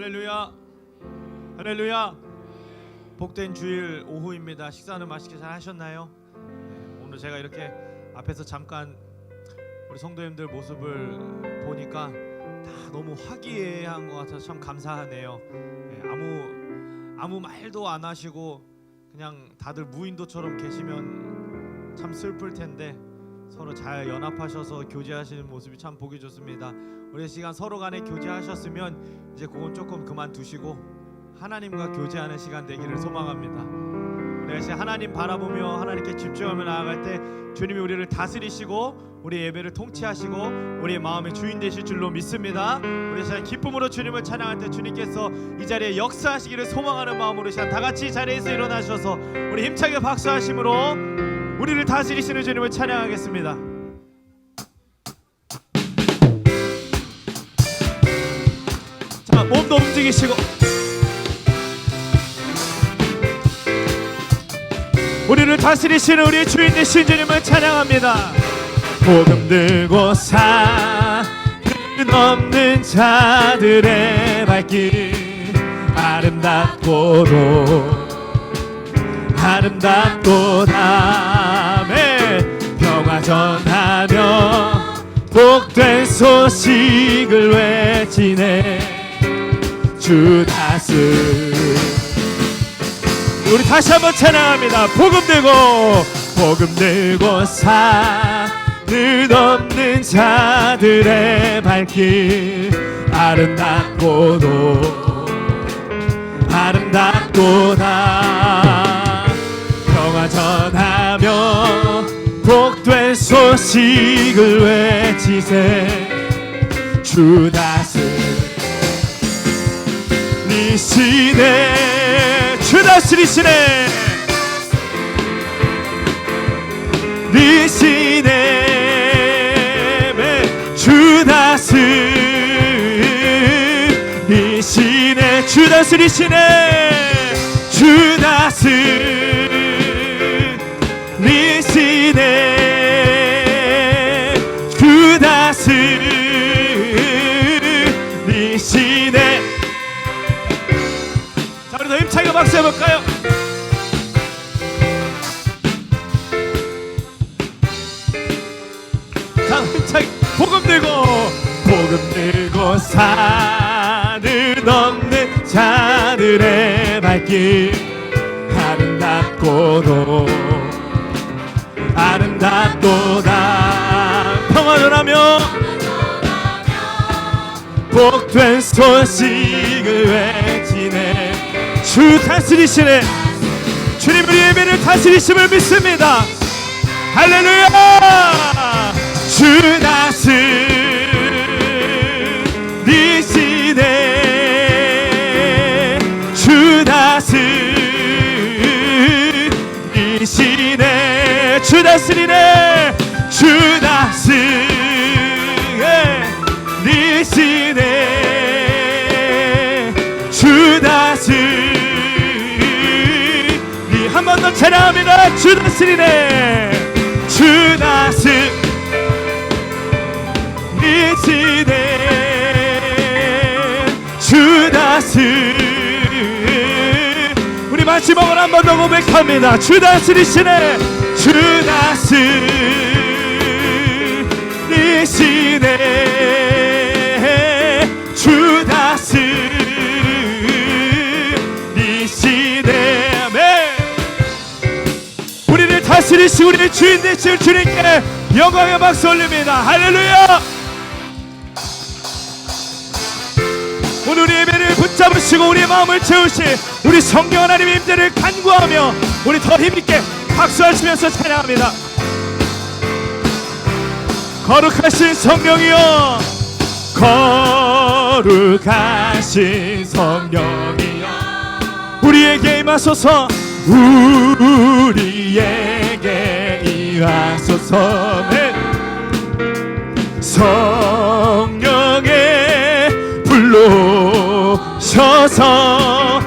할렐루야, 할렐루야. 복된 주일 오후입니다. 식사는 맛있게 잘 하셨나요? 오늘 제가 이렇게 앞에서 잠깐 우리 성도님들 모습을 보니까 다 너무 화기애애한 것 같아서 참 감사하네요. 아무 말도 안 하시고 그냥 다들 무인도처럼 계시면 참 슬플 텐데 서로 잘 연합하셔서 교제하시는 모습이 참 보기 좋습니다. 우리 시간 서로 간에 교제하셨으면 이제 그건 조금 그만두시고 하나님과 교제하는 시간 되기를 소망합니다. 우리가 이제 하나님 바라보며 하나님께 집중하며 나아갈 때 주님이 우리를 다스리시고 우리 예배를 통치하시고 우리의 마음의 주인 되실 줄로 믿습니다. 우리 시간 기쁨으로 주님을 찬양할 때 주님께서 이 자리에 역사하시기를 소망하는 마음으로 시간 다 같이 자리에서 일어나셔서 우리 힘차게 박수하심으로 우리를 다스리시는 주님을 찬양하겠습니다. 자, 몸도 움직이시고 우리를 다스리시는 우리 주인 되신 주님을 찬양합니다. 복음 들고 산을 넘는 자들의 발길 아름답도다 평화 전하며 복된 소식을 외치네 주 다스. 우리 다시 한번 찬양합니다. 복음 들고 산을 넘는 자들의 발길 아름답도다 평화 전하며 복된 소식을 외치세 주 다스리시네 주 다스리시네 주 다스리시네 주 다스리시네 주 다스리시네 주 다스리시네. 자, 우리 더 힘차게 박수 해볼까요? 자, 힘차게 복음 들고 산을 넘는 자들의 발길 아름답도다 평화 전하며 복된 소식을 외치네 주 다스리시네 주님 우리 예배를 다스리심을 믿습니다. 할렐루야. 주 다스리시네 주 다스리시네 주 다스리네 주 다스리시네 주 다스리. 한 번 더 찬양합니다. 주 다스리네 주 다스리시네 주 다스리. 우리 마지막으로 한 번 더 고백합니다. 주 다스리시네 주 다스리시네 주 다스리시네. 우리를 다스리시 우리의 주인 되실 주님께 영광의 박수 올립니다. 할렐루야. 오늘 우리 예배를 붙잡으시고 우리의 마음을 채우시 우리 성령 하나님의 임재를 간구하며 우리 더 힘있게 박수하시면서 찬양합니다. 거룩하신 성령이여 거룩하신 성령이여 우리에게 임하소서 우리에게 임하소서. 성령의 불러셔서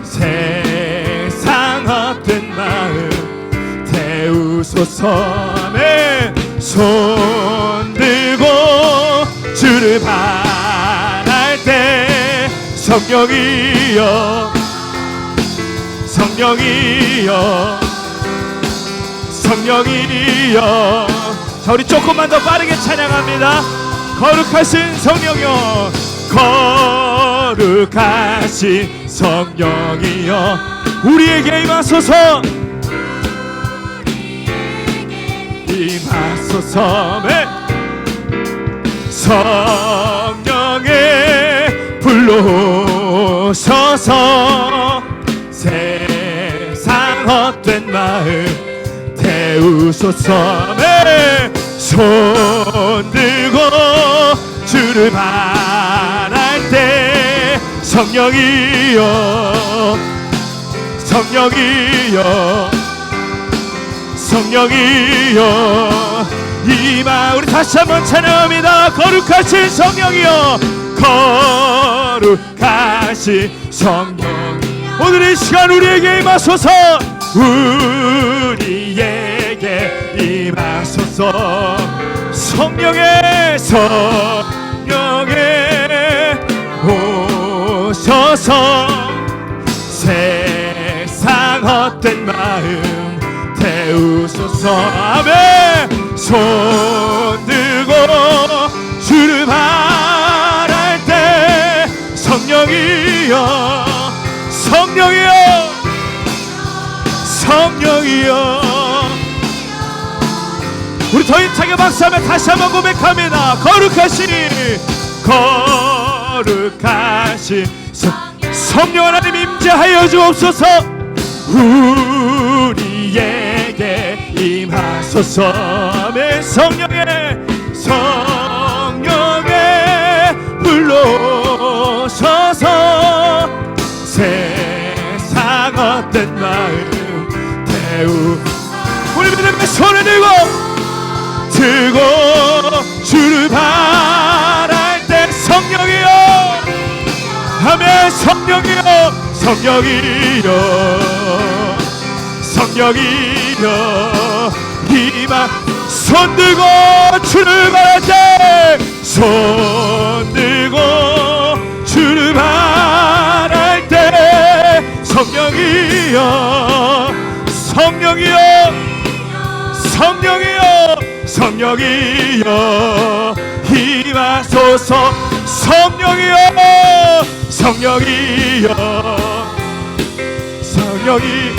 세상 헛된 마음 태우소서. 손 들고 주를 바랄 때 성령이여 성령이여 성령이여. 자, 우리 조금만 더 빠르게 찬양합니다. 거룩하신 성령이여 거룩하신 성령이여 우리에게 임하소서 임하소서. 네. 성령의 불로 오셔서 세상 헛된 마음 태우소서. 네. 손 들고 주를 바랄 때 성령이여 성령이여 성령이여 이마. 우리 다시 한번 찬양합니다. 거룩하신 성령이여 거룩하신 성령 오늘 이 시간 우리에게 임하소서 우리에게 임하소서. 성령의 오셔서 세상 헛된 마음 태우소서. 아멘. 손 들고 주를 바랄 때 성령이여 성령이여 성령이여. 우리 더 힘차게 박수하며 다시 한번 고백합니다. 거룩하신 성령 하나님 임재하여 주옵소서. 우리에게 임하소서. 아멘. 성령의 불로 오셔서 세상 헛된 마음 태우. 우리 믿음의 손을 들고 주를 바랄 때 성령이여 아멘. 성령이여 성령이여 이마. 손 들고 주를 바랄 때 손 들고 주를 바랄 때 성령이여 성령이여 성령이여 성령이여 임하소서. 성령이여 성령이여 성령이여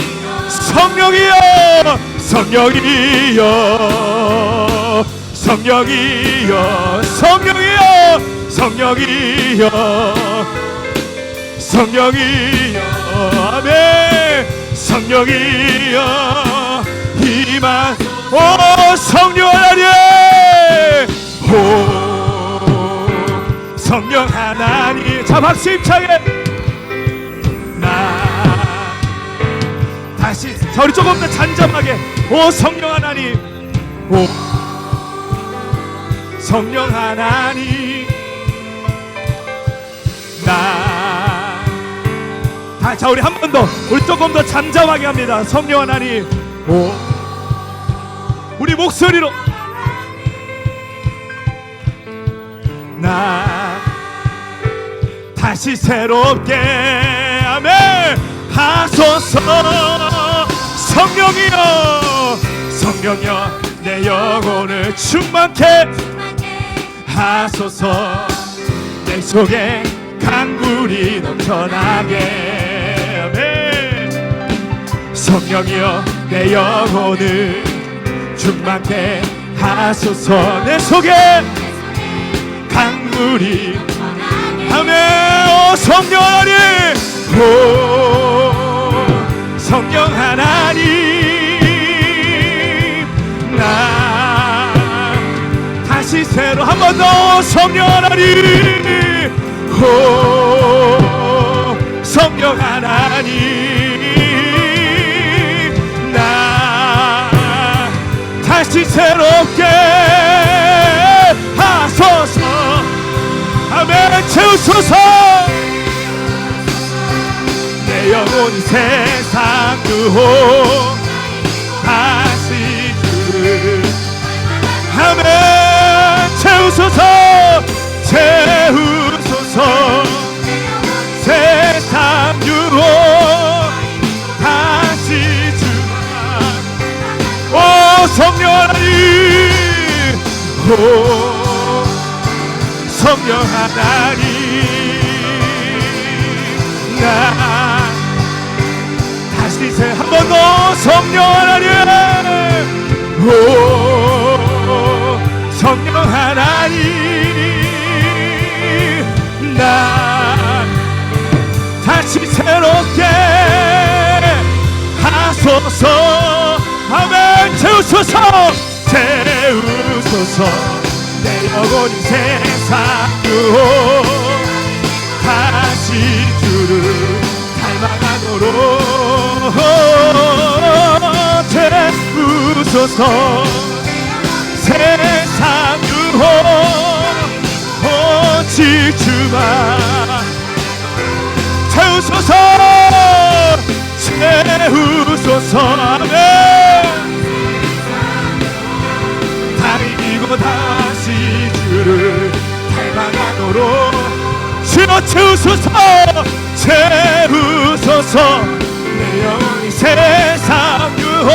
성령이여 성령이여 성령이여 성령이여 아멘. 성령이여 임하. 오 성령 하나님 오 성령 하나님. 자 박수 힘차게 나 다시. 자 우리 조금 더 잔잔하게 오 성령 하나님 오 성령 하나님 자 우리 한 번 더 우리 조금 더 잠잠하게 합니다. 성령 하나님 오 우리 목소리로 나 다시 새롭게 아멘 하소서. 성령이여 성령이여 내 영혼을 충만케 하소서. 내 속에 강물이 넘쳐나게 아멘. 성령이여 내 영혼을 충만케 하소서. 내 속에 강물이 아멘. 오 성령 하나님 오 성령 하나님 나 다시 새로 한 번 더 성령 하나님 오 성령 하나님 나 다시 새롭게 하소서. 아멘. 채우소서. 내 영혼이 세상 유혹하시듯 아멘. 채우소서 채우소서 성령 하나님 나 다시 한 번 더 성령 하나님 성령 하나님 나 다시 새롭게 하소서 아멘 채우소서 채우소서 내 영혼이 세상 유혹 다시 주를 닮아가도록 채우소서 세상 유혹 오직 주만 채우소서 채우소서 아멘 다리고 다시 주를 닮아가도록 주여 채우소서 채우소서 내 영혼이 세상 유혹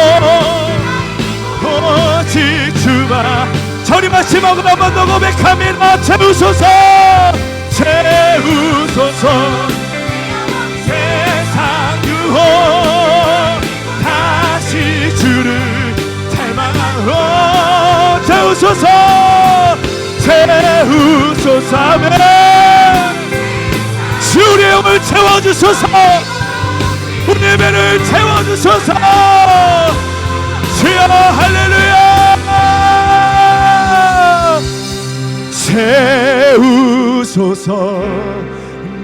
오직 주만 저리 마지막으로 한 번 더 고백합니다 채우소서 채우소서 세상 유혹 다시 주를 닮아가도록 채우소서 채우소서 아멘 주 우리의 영을 채워주소서 우리의 배를 채워주소서 주여 할렐루야 채우소서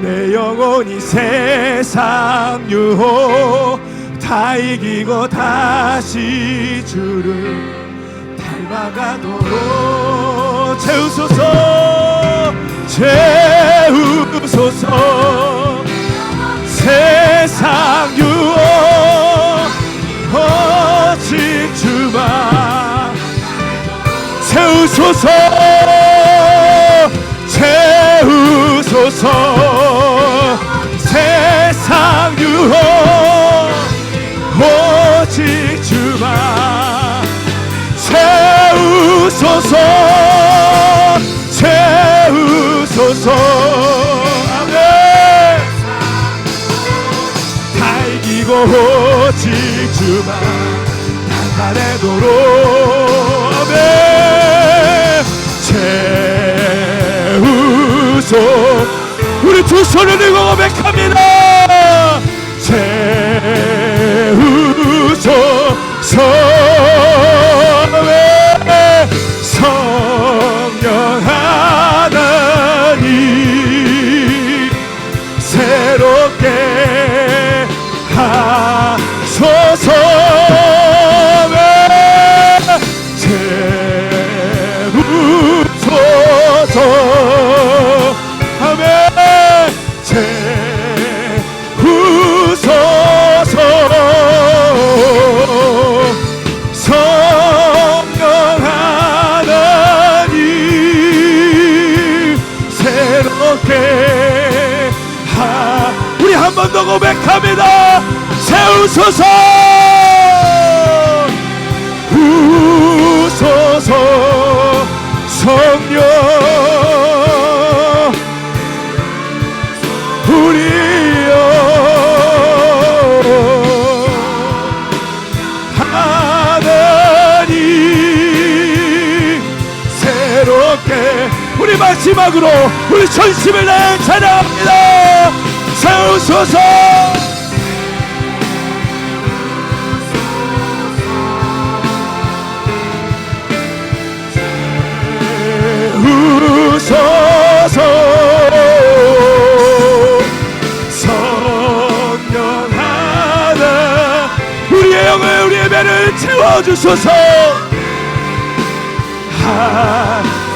내 영혼이 세상 유혹 다 이기고 다시 주를 닮아가도록 채우소서 채우소서 세상 유혹 오직 주만 채우소서 채우소서 세상 유혹 오직 주만 채우소서 채우소서 아멘 다 이기고 오직 주만 나타내도록 아멘 채우소 우리 두 손을 들고 고백합니다 채우소서 성령 하나님 새롭게 하소서 채우소서 아멘 채우소서 성령 하나님 새롭게 우리 한 번 더 고백합니다 채우소서 우소서 성령 우리여 하나님 새롭게 우리 마지막으로 우리 전심을 다해 찬양합니다 채우소서 채우소서 성령 하나 우리의 영을 우리의 배를 채워주소서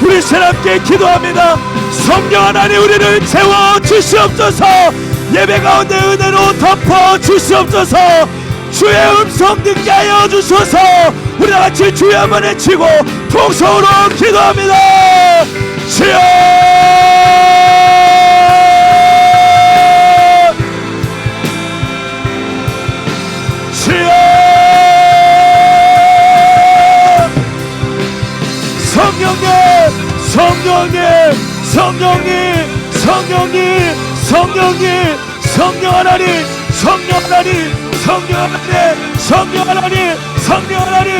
우리 새롭게 기도합니다 성령 하나님 우리를 채워주시옵소서 예배 가운데 은혜로 덮어주시옵소서 주의 음성 듣게 하여 주소서 우리 다같이 주의 한번 외치고 통성으로 기도합니다 주여 주여 성령님, 성령님, 성령님, 성령님, 성령님, 성령 하나님, 성령 하나님, 성령 하나님, 성령 하나님, 성령 하나님,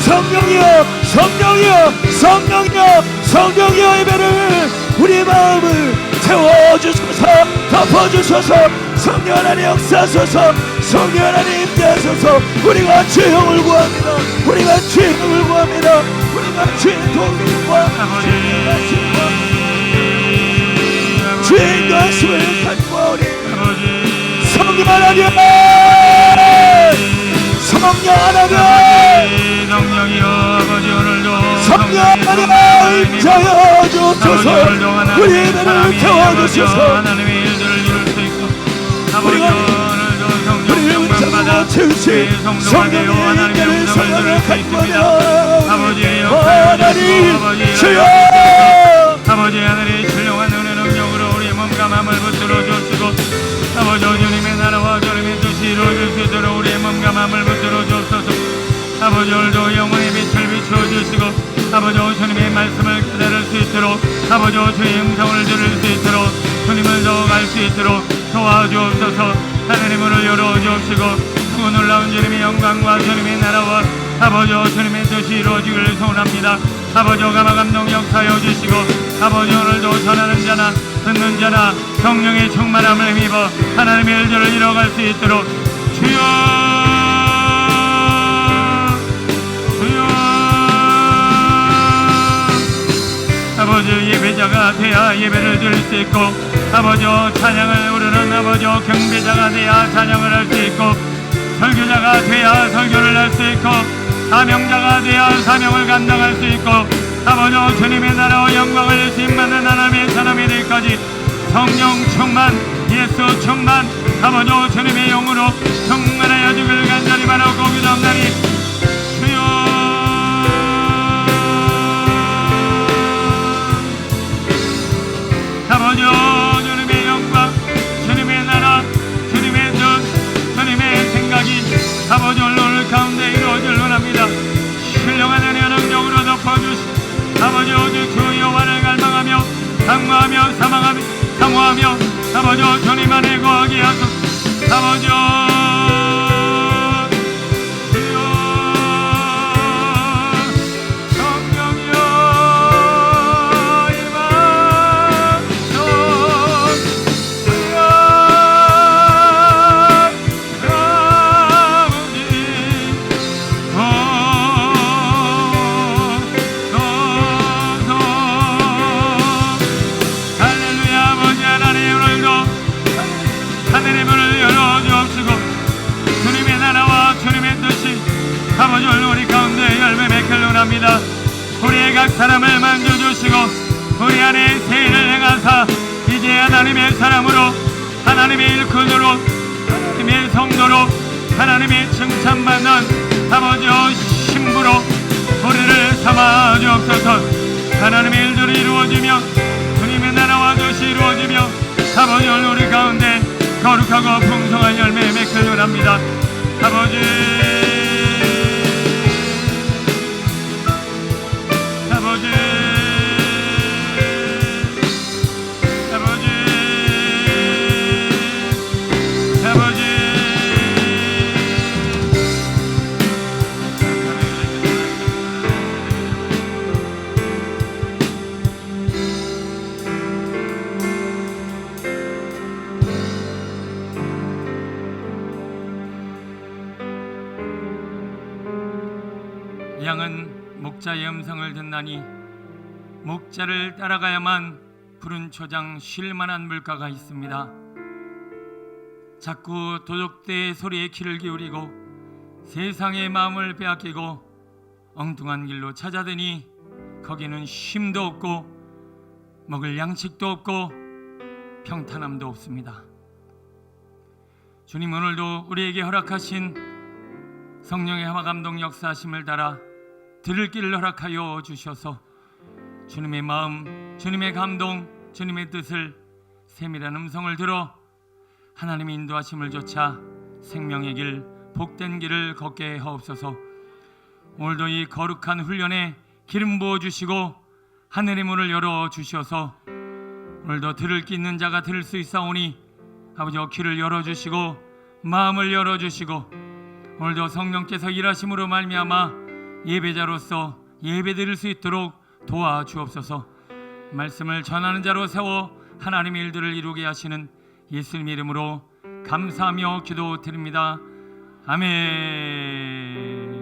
성령이여, 성령이여, 성령이여, 성령이여, 예배를 우리 마음을 채워주소서, 덮어주소서. 성령 하나님 역사하소서. 성령 하나님 임재하소서. 우리가 주형을 구합니다. 우리가 주형을 구합니다. 우리가 주의 도움을 구합니다. 주의 인도하심을 간구하오니 성령 하나님, 성령 하나님, 성령이여 아버지 오늘도 성령 하나님 임재하여 주옵소서. 우리 예배를 태워주소서. 하나님의 일들을 이룰 수 있고 아버지 우리가 오늘도 성령 충만받아 채우시 성령의 하나님의 음성을 들을 수 있습니다. 아버지 하나님 주여, 아버지 하늘의 신령한 은혜 능력으로 우리의 몸과 마음을 붙들어 주시고 아버지 주님의 나라와 주님의 뜻이 이루어질 수 있도록 우리의 몸과 마음을 붙들어 주옵소서. 아버지 오늘도 영혼의 빛을 비추어 주시고 아버지 주님의 말씀을 깨달을 수 있도록 아버지 주의 음성을 들을 수 있도록 주님을 더욱 알 수 있도록 도와주옵소서. 하나님 문을 열어주옵시고 그 놀라운 주님의 영광과 주님의 나라와 아버지 주님의 뜻이 이루어지기를 소원합니다. 아버지 감화 감동 역사하여 주시고 아버지 오늘도 전하는 자나 듣는 자나 성령의 충만함을 힘입어 하나님의 일들을 이뤄갈 수 있도록 주여 주여 아버지 예배자가 되어 예배를 드릴 수 있고 아버지 찬양을 부르는 아버지 경배자가 되어 찬양을 할 수 있고 설교자가 되어 설교를 할 수 있고 사명자가 되어 사명을 감당할 수 있고 아버지 주님의 나라와 영광을 심받는 하나님의 사람이 되기까지 성령 충만 예수 충만 아버지 주님의 영으로 충만하여 주기를 간절히 바라고 기도합나니 주여 아버지 주님의 영광 주님의 나라 주님의 뜻 주님의 생각이 아버지 오늘 가운데 이루어질 원합니다. 신령한 은혜 능력으로 덮어주시 아버지 오직 주 여호와를 갈망하며 강구하며 사모하며 아버지 주님 안에 거하게 하소서. 아버지 하늘의 문을 열어주옵시고 주님의 나라와 주님의 뜻이 아버지 우리 가운데 열매 맺기를 원합니다. 우리의 각 사람을 만져주시고 우리 안에 세일을 행하사 이제 하나님의 사람으로 하나님의 일꾼으로 하나님의 성도로 하나님의 칭찬받는 아버지 신부로 우리를 삼아 주옵소서. 하나님의 일들이 이루어지며 주님의 나라와 뜻이 이루어지며 아버지 우리 가운데 거룩하고 풍성한 열매 맺기를 원합니다. 아버지 아버지 아버지 아버지 양은 목자의 음성을 듣나니 목자를 따라가야만 푸른 초장 쉴 만한 물가가 있습니다. 자꾸 도적대의 소리에 귀를 기울이고 세상의 마음을 빼앗기고 엉뚱한 길로 찾아드니 거기는 쉼도 없고 먹을 양식도 없고 평탄함도 없습니다. 주님 오늘도 우리에게 허락하신 성령의 감동 역사하심을 따라 들을 길을 허락하여 주셔서 주님의 마음, 주님의 감동, 주님의 뜻을 세밀한 음성을 들어 하나님의 인도하심을 좇아 생명의 길, 복된 길을 걷게 하옵소서. 오늘도 이 거룩한 훈련에 기름 부어 주시고 하늘의 문을 열어 주셔서 오늘도 들을 끼 있는 자가 들을 수 있사오니 아버지 귀를 열어 주시고 마음을 열어 주시고 오늘도 성령께서 일하심으로 말미암아 예배자로서 예배드릴 수 있도록 도와주옵소서. 말씀을 전하는 자로 세워 하나님의 일들을 이루게 하시는 예수님의 이름으로 감사하며 기도드립니다. 아멘.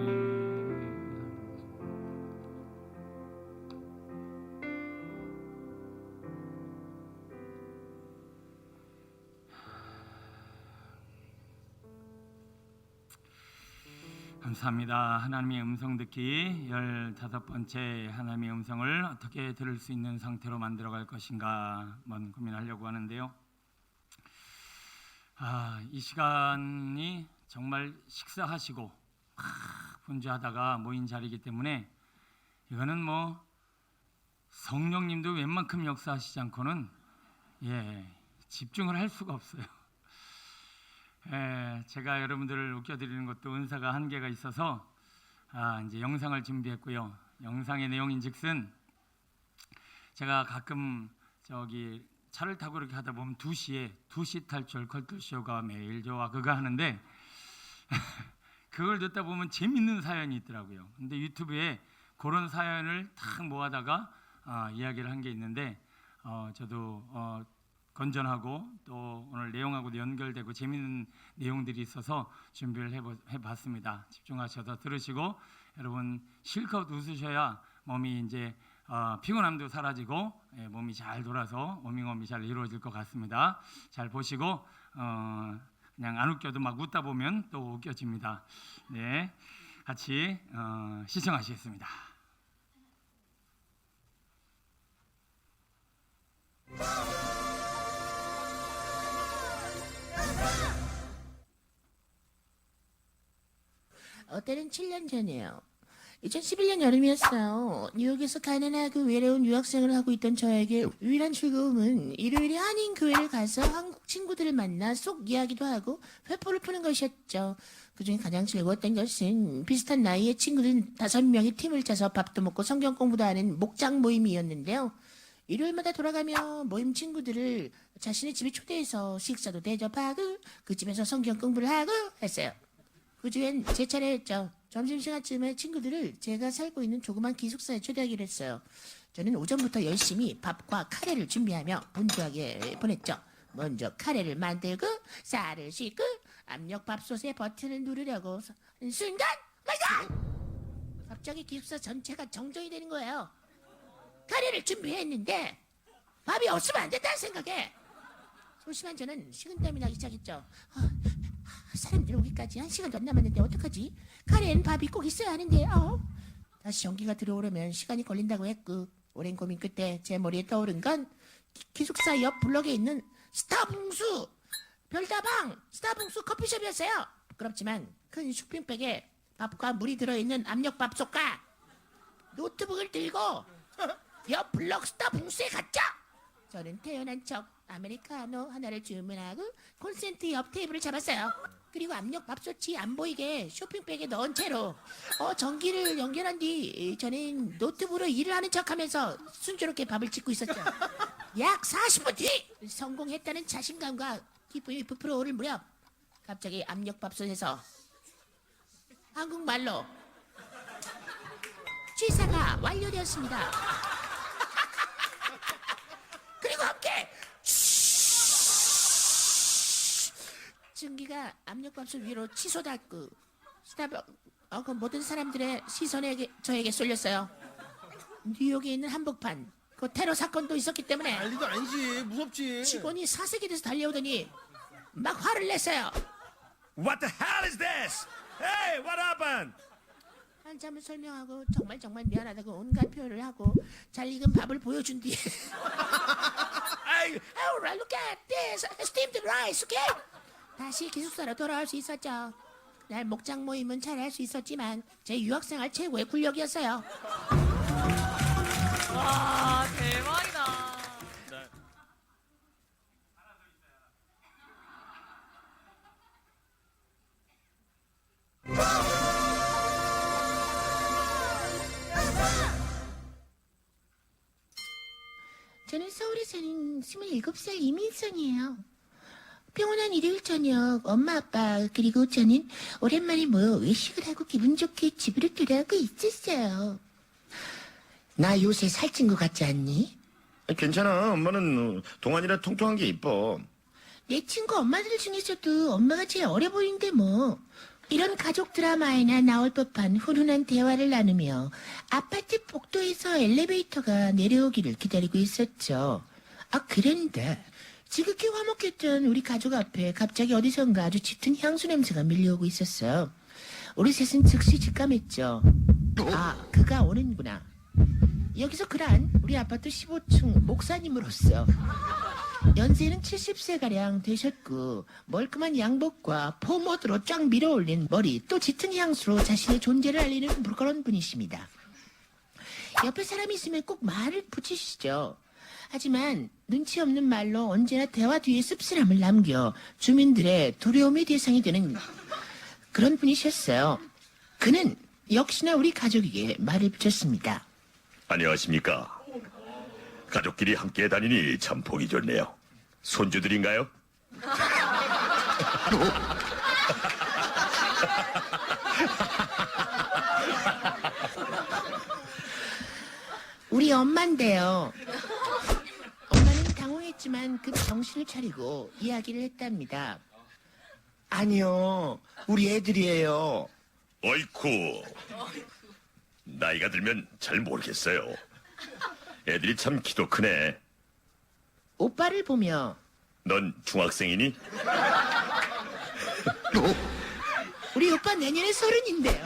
감사합니다. 하나님의 음성 듣기 15번째 하나님의 음성을 어떻게 들을 수 있는 상태로 만들어갈 것인가 한번 고민하려고 하는데요. 이 시간이 정말 식사하시고 분주하다가 모인 자리이기 때문에 이거는 뭐 성령님도 웬만큼 역사하시지 않고는 집중을 할 수가 없어요. 제가 여러분들을 웃겨드리는 것도 은사가 한계가 있어서 이제 영상을 준비했고요. 영상의 내용인즉슨 제가 가끔 저기 차를 타고 이렇게 하다 보면 2시 탈출 컬투쇼가 매일 저와 그거 하는데 그걸 듣다 보면 재밌는 사연이 있더라고요. 근데 유튜브에 그런 사연을 탁 모아다가 이야기를 한 게 있는데 저도 건전하고 또 오늘 내용하고도 연결되고 재밌는 내용들이 있어서 준비를 해봤습니다. 집중하셔서 들으시고 여러분 실컷 웃으셔야 몸이 이제 피곤함도 사라지고 몸이 잘 돌아서 워밍업이 잘 이루어질 것 같습니다. 잘 보시고 그냥 안 웃겨도 막 웃다 보면 또 웃겨집니다. 네, 같이 시청하시겠습니다. 때는 7년 전이에요. 2011년 여름이었어요. 뉴욕에서 가난하고 외로운 유학생을 하고 있던 저에게 유일한 즐거움은 일요일에 한인교회를 가서 한국 친구들을 만나 속 이야기도 하고 회포를 푸는 것이었죠. 그중에 가장 즐거웠던 것은 비슷한 나이의 친구들 5명이 팀을 짜서 밥도 먹고 성경 공부도 하는 목장 모임이었는데요. 일요일마다 돌아가며 모임 친구들을 자신의 집에 초대해서 식사도 대접하고 그 집에서 성경 공부를 하고 했어요. 그 주엔 제 차례였죠. 점심시간쯤에 친구들을 제가 살고 있는 조그만 기숙사에 초대하기로 했어요. 저는 오전부터 열심히 밥과 카레를 준비하며 분주하게 보냈죠. 먼저 카레를 만들고 쌀을 씻고 압력밥솥의 버튼을 누르려고 하는 순간 마이갓! 갑자기 기숙사 전체가 정전이 되는 거예요. 카레를 준비했는데 밥이 없으면 안 된다는 생각에 소심한 저는 식은땀이 나기 시작했죠. 사람들 오기까지 1시간도 안 남았는데 어떡하지? 카레엔 밥이 꼭 있어야 하는데 다시 전기가 들어오려면 시간이 걸린다고 했고 오랜 고민 끝에 제 머리에 떠오른 건 기숙사 옆 블럭에 있는 스타붕수 별다방 스타붕수 커피숍이었어요. 부끄럽지만 큰 쇼핑백에 밥과 물이 들어있는 압력밥솥과 노트북을 들고 옆 블럭 스타붕수에 갔죠. 저는 태연한 척 아메리카노 하나를 주문하고 콘센트 옆 테이블을 잡았어요. 그리고 압력밥솥이 안 보이게 쇼핑백에 넣은 채로 전기를 연결한 뒤 저는 노트북으로 일을 하는 척하면서 순조롭게 밥을 짓고 있었죠. 약 40분 뒤 성공했다는 자신감과 기쁨이 부풀어 오를 무렵 갑자기 압력밥솥에서 한국말로 취사가 완료되었습니다. 그리고 함께 증기가 압력밥솥 위로 치솟았고 그 모든 사람들의 시선에 저에게 쏠렸어요. 뉴욕에 있는 한복판 그 테러 사건도 있었기 때문에 난리도 아니지. 무섭지. 직원이 사색이 돼서 달려오더니 막 화를 냈어요. What the hell is this? Hey, what happened? 한참을 설명하고 정말 미안하다고 온갖 표현을 하고 잘 익은 밥을 보여준 뒤에 Alright, look at this. Steamed rice, okay? 다시 기숙사로 돌아올 수 있었죠. 날 목장 모임은 잘할 수 있었지만 제 유학생활 최고의 굴욕이었어요. 와 대박이다. 저는 서울에 사는 27살 이민성이에요. 평온한 일요일 저녁 엄마 아빠 그리고 저는 오랜만에 모여 외식을 하고 기분 좋게 집으로 돌아오고 있었어요. 나 요새 살찐 것 같지 않니? 괜찮아. 엄마는 동안이라 통통한 게 이뻐. 내 친구 엄마들 중에서도 엄마가 제일 어려 보이는데 뭐. 이런 가족 드라마에나 나올 법한 훈훈한 대화를 나누며 아파트 복도에서 엘리베이터가 내려오기를 기다리고 있었죠. 그런데 지극히 화목했던 우리 가족 앞에 갑자기 어디선가 아주 짙은 향수 냄새가 밀려오고 있었어요. 우리 셋은 즉시 직감했죠. 그가 오는구나. 여기서 그란 우리 아파트 15층 목사님으로서 연세는 70세가량 되셨고 멀끔한 양복과 포모드로 쫙 밀어올린 머리 또 짙은 향수로 자신의 존재를 알리는 그런 분이십니다. 옆에 사람이 있으면 꼭 말을 붙이시죠. 하지만 눈치 없는 말로 언제나 대화 뒤에 씁쓸함을 남겨 주민들의 두려움의 대상이 되는 그런 분이셨어요. 그는 역시나 우리 가족에게 말을 붙였습니다. 안녕하십니까. 가족끼리 함께 다니니 참 보기 좋네요. 손주들인가요? 우리 엄마인데요. 엄마는 당황했지만 그 정신을 차리고 이야기를 했답니다. 아니요, 우리 애들이에요. 어이쿠. 나이가 들면 잘 모르겠어요. 애들이 참 키도 크네. 오빠를 보며 넌 중학생이니? 우리 오빠 내년에 30인데요.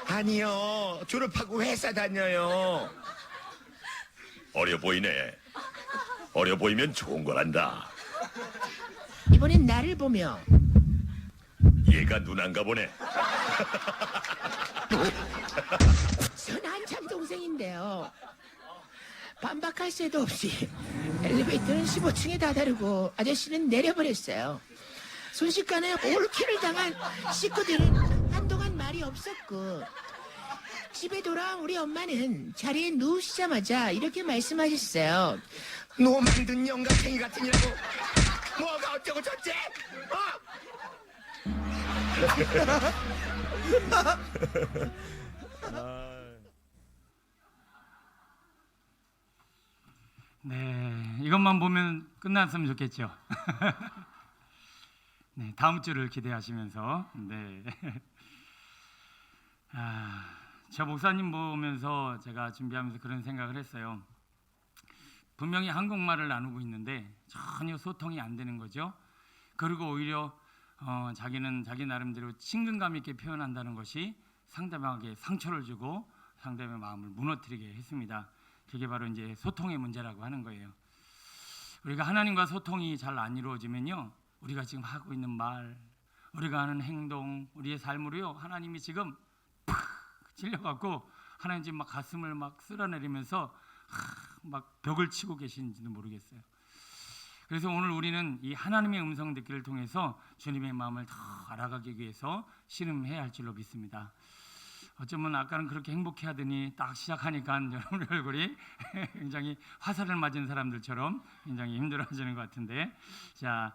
아니요, 졸업하고 회사 다녀요. 어려 보이네. 어려 보이면 좋은 거란다. 이번엔 나를 보며 얘가 누난가 보네. 전 한참 동생인데요. 반박할 새도 없이 엘리베이터는 15층에 다다르고 아저씨는 내려버렸어요. 순식간에 올킬을 당한 식구들은 한동안 말이 없었고 집에 돌아온 우리 엄마는 자리에 누우시자마자 이렇게 말씀하셨어요. 너 만든 영감탱이 같으니라고. 뭐가 어쩌고 저쩌? 네, 이것만 보면 끝났으면 좋겠죠. 네, 다음 주를 기대하시면서 네. 저 목사님 보면서 제가 준비하면서 그런 생각을 했어요. 분명히 한국말을 나누고 있는데 전혀 소통이 안 되는 거죠. 그리고 오히려 자기는 자기 나름대로 친근감 있게 표현한다는 것이 상대방에게 상처를 주고 상대방의 마음을 무너뜨리게 했습니다. 그게 바로 이제 소통의 문제라고 하는 거예요. 우리가 하나님과 소통이 잘 안 이루어지면요, 우리가 지금 하고 있는 말, 우리가 하는 행동, 우리의 삶으로요, 하나님이 지금 팍 찔려갖고 하나님 지금 막 가슴을 막 쓸어내리면서 막 벽을 치고 계시는지도 모르겠어요. 그래서 오늘 우리는 이 하나님의 음성 듣기를 통해서 주님의 마음을 더 알아가기 위해서 씨름해야 할 줄로 믿습니다. 어쩌면 아까는 그렇게 행복해 하더니 딱 시작하니까 여러분의 얼굴이 굉장히 화살을 맞은 사람들처럼 굉장히 힘들어하시는 것 같은데, 자,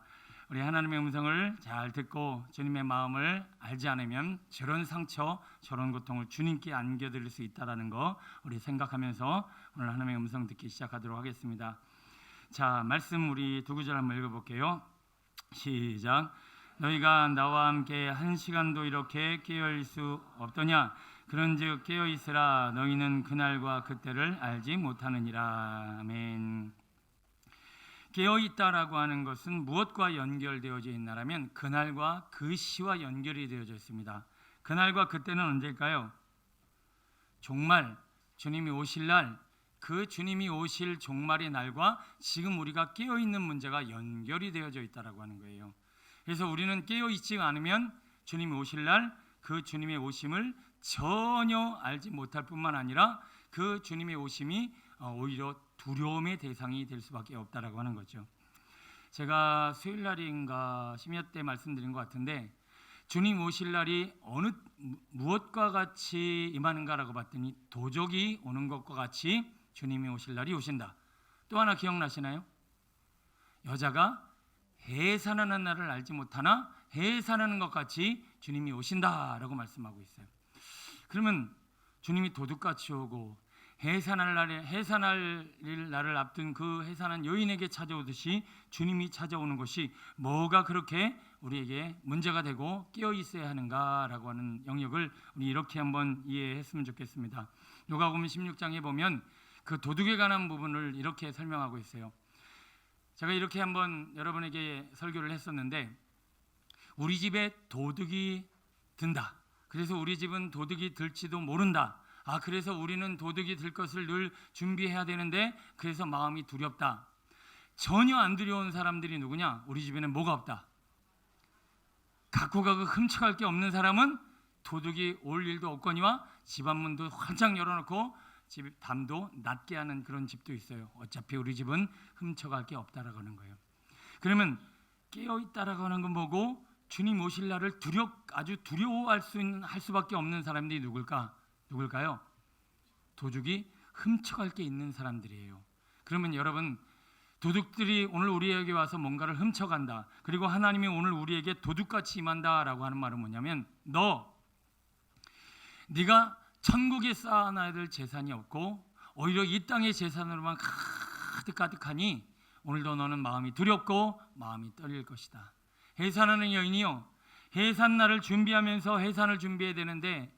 우리 하나님의 음성을 잘 듣고 주님의 마음을 알지 않으면 저런 상처, 저런 고통을 주님께 안겨드릴 수 있다는 거 우리 생각하면서 오늘 하나님의 음성 듣기 시작하도록 하겠습니다. 자, 말씀 우리 두 구절 한번 읽어볼게요. 시작. 너희가 나와 함께 한 시간도 이렇게 깨어있을 수 없더냐? 그런즉 깨어있으라. 너희는 그날과 그때를 알지 못하느니라. 아멘. 깨어있다라고 하는 것은 무엇과 연결되어져 있나라면 그날과 그 시와 연결이 되어져 있습니다. 그날과 그때는 언제일까요? 종말, 주님이 오실 날, 그 주님이 오실 종말의 날과 지금 우리가 깨어있는 문제가 연결이 되어져 있다라고 하는 거예요. 그래서 우리는 깨어있지 않으면 주님이 오실 날 그 주님의 오심을 전혀 알지 못할 뿐만 아니라 그 주님의 오심이 오히려 두려움의 대상이 될 수밖에 없다라고 하는 거죠. 제가 수요일 날인가 심야 때 말씀드린 것 같은데, 주님 오실 날이 무엇과 같이 임하는가라고 봤더니 도적이 오는 것과 같이 주님이 오실 날이 오신다. 또 하나 기억나시나요? 여자가 해산하는 날을 알지 못하나 해산하는 것 같이 주님이 오신다라고 말씀하고 있어요. 그러면 주님이 도둑같이 오고 해산할 날을 앞둔 그 해산한 여인에게 찾아오듯이 주님이 찾아오는 것이 뭐가 그렇게 우리에게 문제가 되고 깨어 있어야 하는가라고 하는 영역을 우리 이렇게 한번 이해했으면 좋겠습니다. 누가복음 16장에 보면 그 도둑에 관한 부분을 이렇게 설명하고 있어요. 제가 이렇게 한번 여러분에게 설교를 했었는데, 우리 집에 도둑이 든다. 그래서 우리 집은 도둑이 들지도 모른다. 그래서 우리는 도둑이 들 것을 늘 준비해야 되는데 그래서 마음이 두렵다. 전혀 안 두려운 사람들이 누구냐? 우리 집에는 뭐가 없다. 갖고 가고 훔쳐갈 게 없는 사람은 도둑이 올 일도 없거니와 집 앞문도 활짝 열어놓고 집 담도 낮게 하는 그런 집도 있어요. 어차피 우리 집은 훔쳐갈 게 없다라고 하는 거예요. 그러면 깨어있다라고 하는 건 뭐고, 주님 오실 날을 아주 두려워할 수밖에 없는 사람들이 누굴까요? 도둑이 훔쳐갈 게 있는 사람들이에요. 그러면 여러분, 도둑들이 오늘 우리에게 와서 뭔가를 훔쳐간다, 그리고 하나님이 오늘 우리에게 도둑같이 임한다라고 하는 말은 뭐냐면, 네가 천국에 쌓아놔야 될 재산이 없고 오히려 이 땅의 재산으로만 가득하니 오늘도 너는 마음이 두렵고 마음이 떨릴 것이다. 해산하는 여인이요, 해산날을 준비하면서 해산을 준비해야 되는데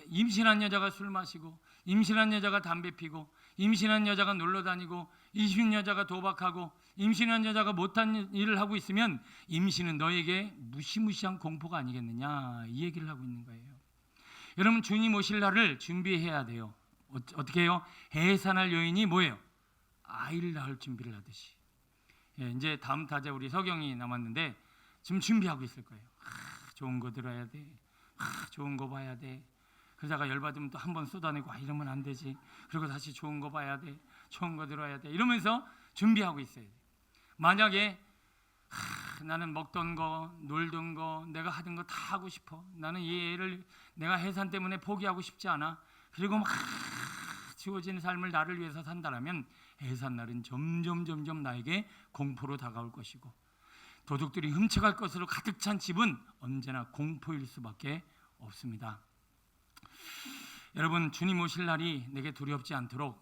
임신한 여자가 술 마시고, 임신한 여자가 담배 피고, 임신한 여자가 놀러 다니고, 임신한 여자가 도박하고, 임신한 여자가 못한 일을 하고 있으면 임신은 너에게 무시무시한 공포가 아니겠느냐, 이 얘기를 하고 있는 거예요. 여러분, 주님 오실 날을 준비해야 돼요. 어떻게 해요? 해산할 여인이 뭐예요? 아이를 낳을 준비를 하듯이. 이제 다음 타자 우리 서경이 남았는데 지금 준비하고 있을 거예요. 좋은 거 들어야 돼. 좋은 거 봐야 돼. 그러다가 열받으면 또 한 번 쏟아내고 이러면 안 되지. 그리고 다시 좋은 거 봐야 돼. 좋은 거 들어야 돼. 이러면서 준비하고 있어야 돼. 만약에 나는 먹던 거, 놀던 거, 내가 하던 거 다 하고 싶어. 나는 이 애를 내가 해산 때문에 포기하고 싶지 않아. 그리고 막 주어진 삶을 나를 위해서 산다라면 해산날은 점점 나에게 공포로 다가올 것이고, 도둑들이 훔쳐갈 것으로 가득 찬 집은 언제나 공포일 수밖에 없습니다. 여러분, 주님 오실 날이 내게 두렵지 않도록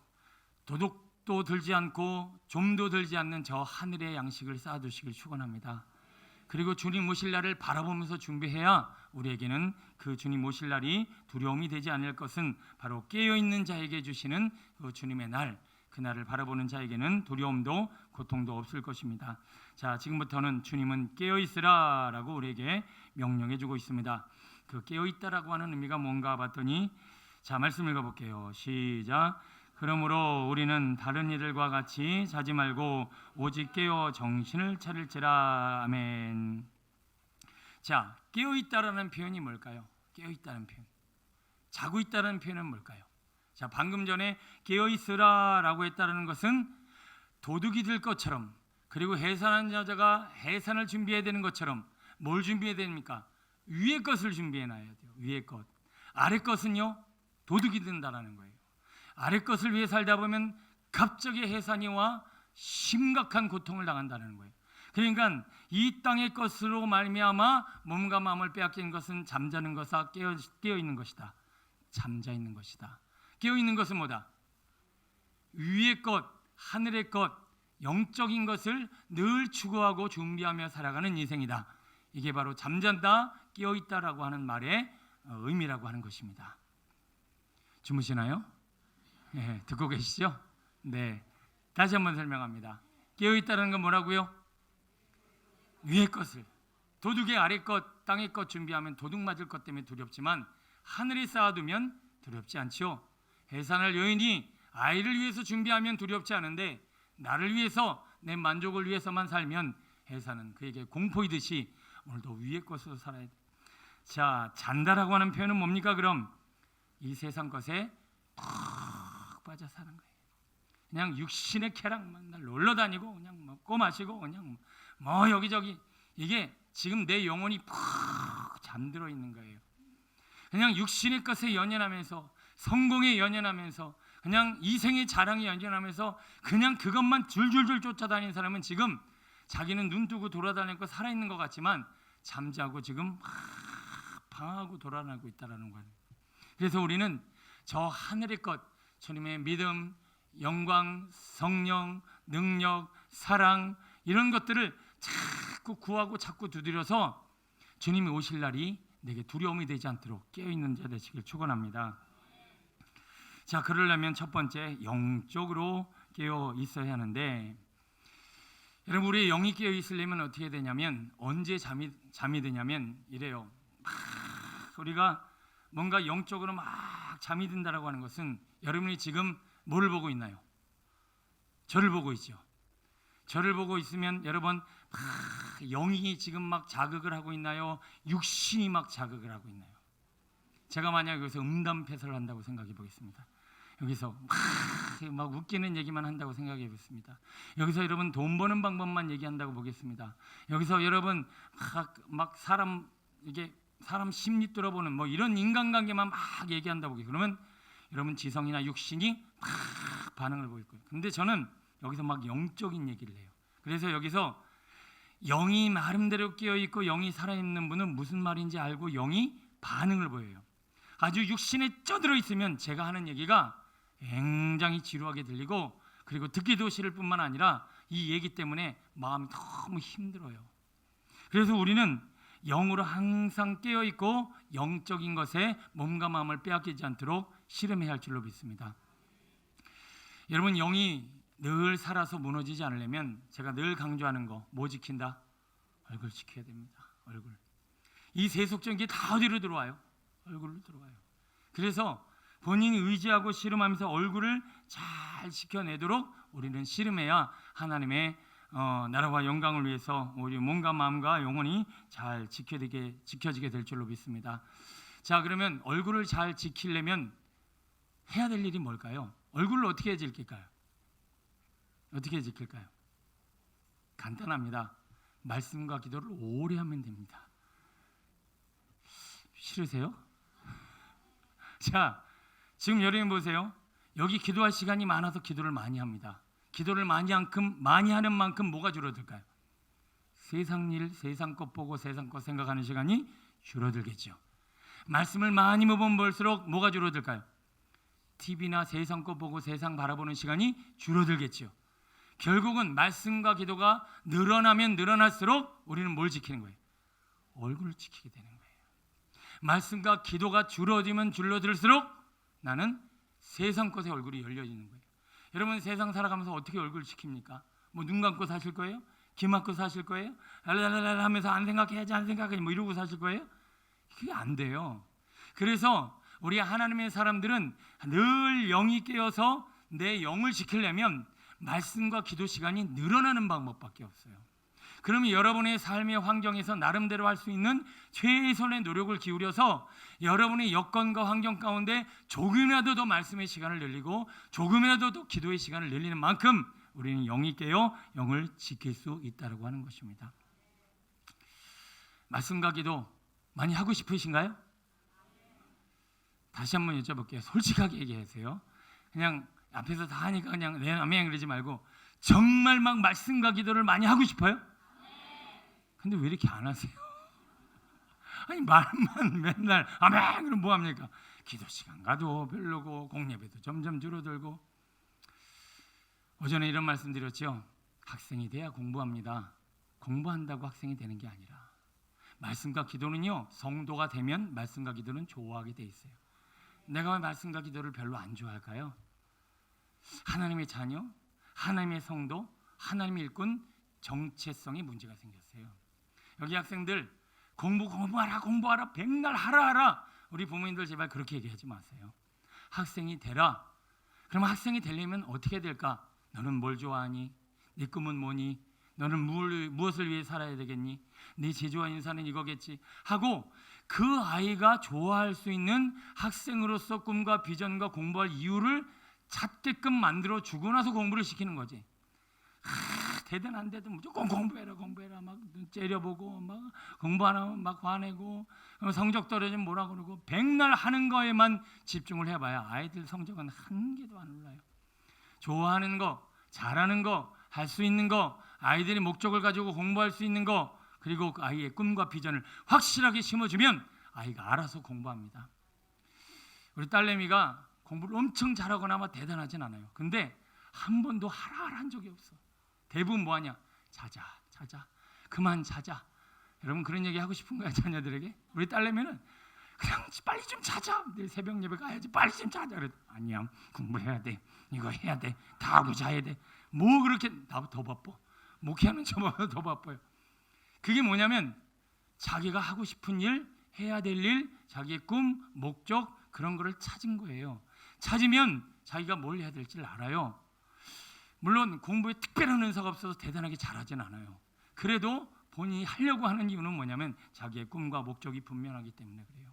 도둑도 들지 않고 좀도 들지 않는 저 하늘의 양식을 쌓아두시길 축원합니다. 그리고 주님 오실 날을 바라보면서 준비해야 우리에게는 그 주님 오실 날이 두려움이 되지 않을 것은 바로 깨어있는 자에게 주시는 그 주님의 날, 그 날을 바라보는 자에게는 두려움도 고통도 없을 것입니다. 자, 지금부터는 주님은 깨어있으라 라고 우리에게 명령해 주고 있습니다. 그 깨어있다라고 하는 의미가 뭔가 봤더니, 자, 말씀 읽어볼게요. 시작. 그러므로 우리는 다른 이들과 같이 자지 말고 오직 깨어 정신을 차릴지라. 아멘. 자, 깨어있다라는 표현이 뭘까요? 깨어있다는 표현, 자고 있다는 표현은 뭘까요? 자, 방금 전에 깨어있으라라고 했다는 것은 도둑이 들 것처럼, 그리고 해산한 여자가 해산을 준비해야 되는 것처럼 뭘 준비해야 됩니까? 위의 것을 준비해놔야 돼요. 위의 것. 아래 것은요, 도둑이 든다라는 거예요. 아래 것을 위해 살다 보면 갑자기 해산이 와 심각한 고통을 당한다는 거예요. 그러니까 이 땅의 것으로 말미암아 몸과 마음을 빼앗긴 것은 잠자는 것아 깨어 있는 것이다. 잠자 있는 것이다. 깨어 있는 것은 뭐다? 위의 것, 하늘의 것, 영적인 것을 늘 추구하고 준비하며 살아가는 인생이다. 이게 바로 잠잔다, 깨어 있다라고 하는 말의 의미라고 하는 것입니다. 주무시나요? 네, 듣고 계시죠? 네, 다시 한번 설명합니다. 깨어 있다는 건 뭐라고요? 위의 것을, 도둑의 아래 것, 땅의 것 준비하면 도둑 맞을 것 때문에 두렵지만 하늘에 쌓아두면 두렵지 않죠. 해산할 여인이 아이를 위해서 준비하면 두렵지 않은데 나를 위해서, 내 만족을 위해서만 살면 해산은 그에게 공포이듯이 오늘도 위의 것으로 살아야 돼. 자, 잔다라고 하는 표현은 뭡니까? 그럼 이 세상 것에 푹 빠져 사는 거예요. 그냥 육신의 쾌락만 날 놀러 다니고 그냥 먹고 마시고 그냥 뭐 여기저기, 이게 지금 내 영혼이 푹 잠들어 있는 거예요. 그냥 육신의 것에 연연하면서, 성공에 연연하면서, 그냥 이생의 자랑에 연연하면서 그냥 그것만 줄줄줄 쫓아다니는 사람은 지금 자기는 눈 뜨고 돌아다니고 살아있는 것 같지만 잠자고 지금 방하고 돌아다니고 있다는 거예요. 그래서 우리는 저 하늘의 것, 주님의 믿음, 영광, 성령, 능력, 사랑, 이런 것들을 자꾸 구하고 자꾸 두드려서 주님이 오실 날이 내게 두려움이 되지 않도록 깨어있는 자 되시길 축원합니다. 자, 그러려면 첫 번째 영적으로 깨어 있어야 하는데, 여러분 우리 영이 깨어 있으려면 어떻게 되냐면, 언제 잠이 드냐면 이래요. 우리가 뭔가 영적으로 막 잠이 든다라고 하는 것은, 여러분이 지금 뭐를 보고 있나요? 저를 보고 있죠. 저를 보고 있으면 여러분 영이 지금 막 자극을 하고 있나요? 육신이 막 자극을 하고 있나요? 제가 만약 여기서 음담패설을 한다고 생각해 보겠습니다. 여기서 막 웃기는 얘기만 한다고 생각해 보겠습니다. 여기서 여러분 돈 버는 방법만 얘기한다고 보겠습니다. 여기서 여러분 막 사람 심리 뚫어보는 뭐 이런 인간관계만 막 얘기한다고 보겠습니다. 그러면 여러분 지성이나 육신이 막 반응을 보일 거예요. 근데 저는 여기서 막 영적인 얘기를 해요. 그래서 여기서 영이 나름대로 깨어있고 영이 살아있는 분은 무슨 말인지 알고 영이 반응을 보여요. 아주 육신에 쪄들어 있으면 제가 하는 얘기가 굉장히 지루하게 들리고, 그리고 듣기도 싫을 뿐만 아니라 이 얘기 때문에 마음이 너무 힘들어요. 그래서 우리는 영으로 항상 깨어있고 영적인 것에 몸과 마음을 빼앗기지 않도록 씨름해야 할 줄로 믿습니다. 여러분 영이 늘 살아서 무너지지 않으려면 제가 늘 강조하는 거, 뭐 지킨다? 얼굴 지켜야 됩니다. 얼굴. 이 세속적인 게 다 어디로 들어와요? 얼굴로 들어와요. 그래서 본인이 의지하고 씨름하면서 얼굴을 잘 지켜내도록 우리는 씨름해야 하나님의 나라와 영광을 위해서 우리 몸과 마음과 영혼이 잘 지켜지게 될 줄로 믿습니다. 자, 그러면 얼굴을 잘 지키려면 해야 될 일이 뭘까요? 얼굴을 어떻게 지킬까요? 어떻게 지킬까요? 간단합니다. 말씀과 기도를 오래 하면 됩니다. 싫으세요? 자, 지금 여러분 보세요. 여기 기도할 시간이 많아서 기도를 많이 합니다. 기도를 많이 하는 만큼 뭐가 줄어들까요? 세상 일, 세상 것 보고 세상 것 생각하는 시간이 줄어들겠죠. 말씀을 많이 먹으면 볼수록 뭐가 줄어들까요? TV나 세상 것 보고 세상 바라보는 시간이 줄어들겠죠. 결국은 말씀과 기도가 늘어나면 늘어날수록 우리는 뭘 지키는 거예요? 얼굴을 지키게 되는 거예요. 말씀과 기도가 줄어들면 줄어들수록 나는 세상 것에 얼굴이 열려지는 거예요. 여러분 세상 살아가면서 어떻게 얼굴을 지킵니까? 뭐 눈 감고 사실 거예요? 귀 막고 사실 거예요? 랄랄랄 하면서 안 생각해 뭐 이러고 사실 거예요? 그게 안 돼요. 그래서 우리 하나님의 사람들은 늘 영이 깨어서 내 영을 지키려면 말씀과 기도 시간이 늘어나는 방법밖에 없어요. 그러면 여러분의 삶의 환경에서 나름대로 할 수 있는 최선의 노력을 기울여서 여러분의 여건과 환경 가운데 조금이라도 더 말씀의 시간을 늘리고 조금이라도 더 기도의 시간을 늘리는 만큼 우리는 영이 깨어 영을 지킬 수 있다고 하는 것입니다. 말씀과 기도 많이 하고 싶으신가요? 다시 한번 여쭤볼게요. 솔직하게 얘기하세요. 그냥 앞에서 다 하니까 그냥 네 아멘 그러지 말고 정말 막 말씀과 기도를 많이 하고 싶어요? 근데 왜 이렇게 안 하세요? 아니 말만 맨날 아멘 그럼 뭐합니까? 기도 시간 가도 별로고 공예배도 점점 줄어들고. 오전에 이런 말씀 드렸죠. 학생이 돼야 공부합니다. 공부한다고 학생이 되는 게 아니라 말씀과 기도는요, 성도가 되면 말씀과 기도는 좋아하게 돼 있어요. 내가 왜 말씀과 기도를 별로 안 좋아할까요? 하나님의 자녀, 하나님의 성도, 하나님의 일꾼 정체성에 문제가 생겼어요. 여기 학생들 공부하라 백날 하라. 우리 부모님들 제발 그렇게 얘기하지 마세요. 학생이 되라. 그럼 학생이 되려면 어떻게 될까? 너는 뭘 좋아하니? 네 꿈은 뭐니? 너는 무엇을 위해 살아야 되겠니? 네 제주와 인사는 이거겠지 하고 그 아이가 좋아할 수 있는 학생으로서 꿈과 비전과 공부할 이유를 찾게끔 만들어 주고 나서 공부를 시키는 거지. 대단한데도 무조건 공부해라 막 째려보고 막 공부 안 하면 막 화내고 성적 떨어지면 뭐라 그러고 백날 하는 거에만 집중을 해봐야 아이들 성적은 한 개도 안 올라요. 좋아하는 거, 잘하는 거, 할 수 있는 거, 아이들이 목적을 가지고 공부할 수 있는 거, 그리고 그 아이의 꿈과 비전을 확실하게 심어주면 아이가 알아서 공부합니다. 우리 딸내미가 공부를 엄청 잘하거나 막 대단하진 않아요. 근데 한 번도 하라 한 적이 없어. 대부분 뭐하냐? 자자 그만 자자. 여러분 그런 얘기 하고 싶은 거야 자녀들에게? 우리 딸내미는 그냥 빨리 좀 자자. 내일 새벽 예배 가야지. 빨리 좀 자자. 그래. 아니야, 공부해야 돼. 이거 해야 돼. 다 하고 자야 돼. 뭐 그렇게 나보다 더 바빠. 목회하는 저보다 더 바빠요. 그게 뭐냐면 자기가 하고 싶은 일, 해야 될 일, 자기의 꿈, 목적 그런 거를 찾은 거예요. 찾으면 자기가 뭘 해야 될지를 알아요. 물론 공부에 특별한 은사가 없어서 대단하게 잘하진 않아요. 그래도 본인이 하려고 하는 이유는 뭐냐면 자기의 꿈과 목적이 분명하기 때문에 그래요.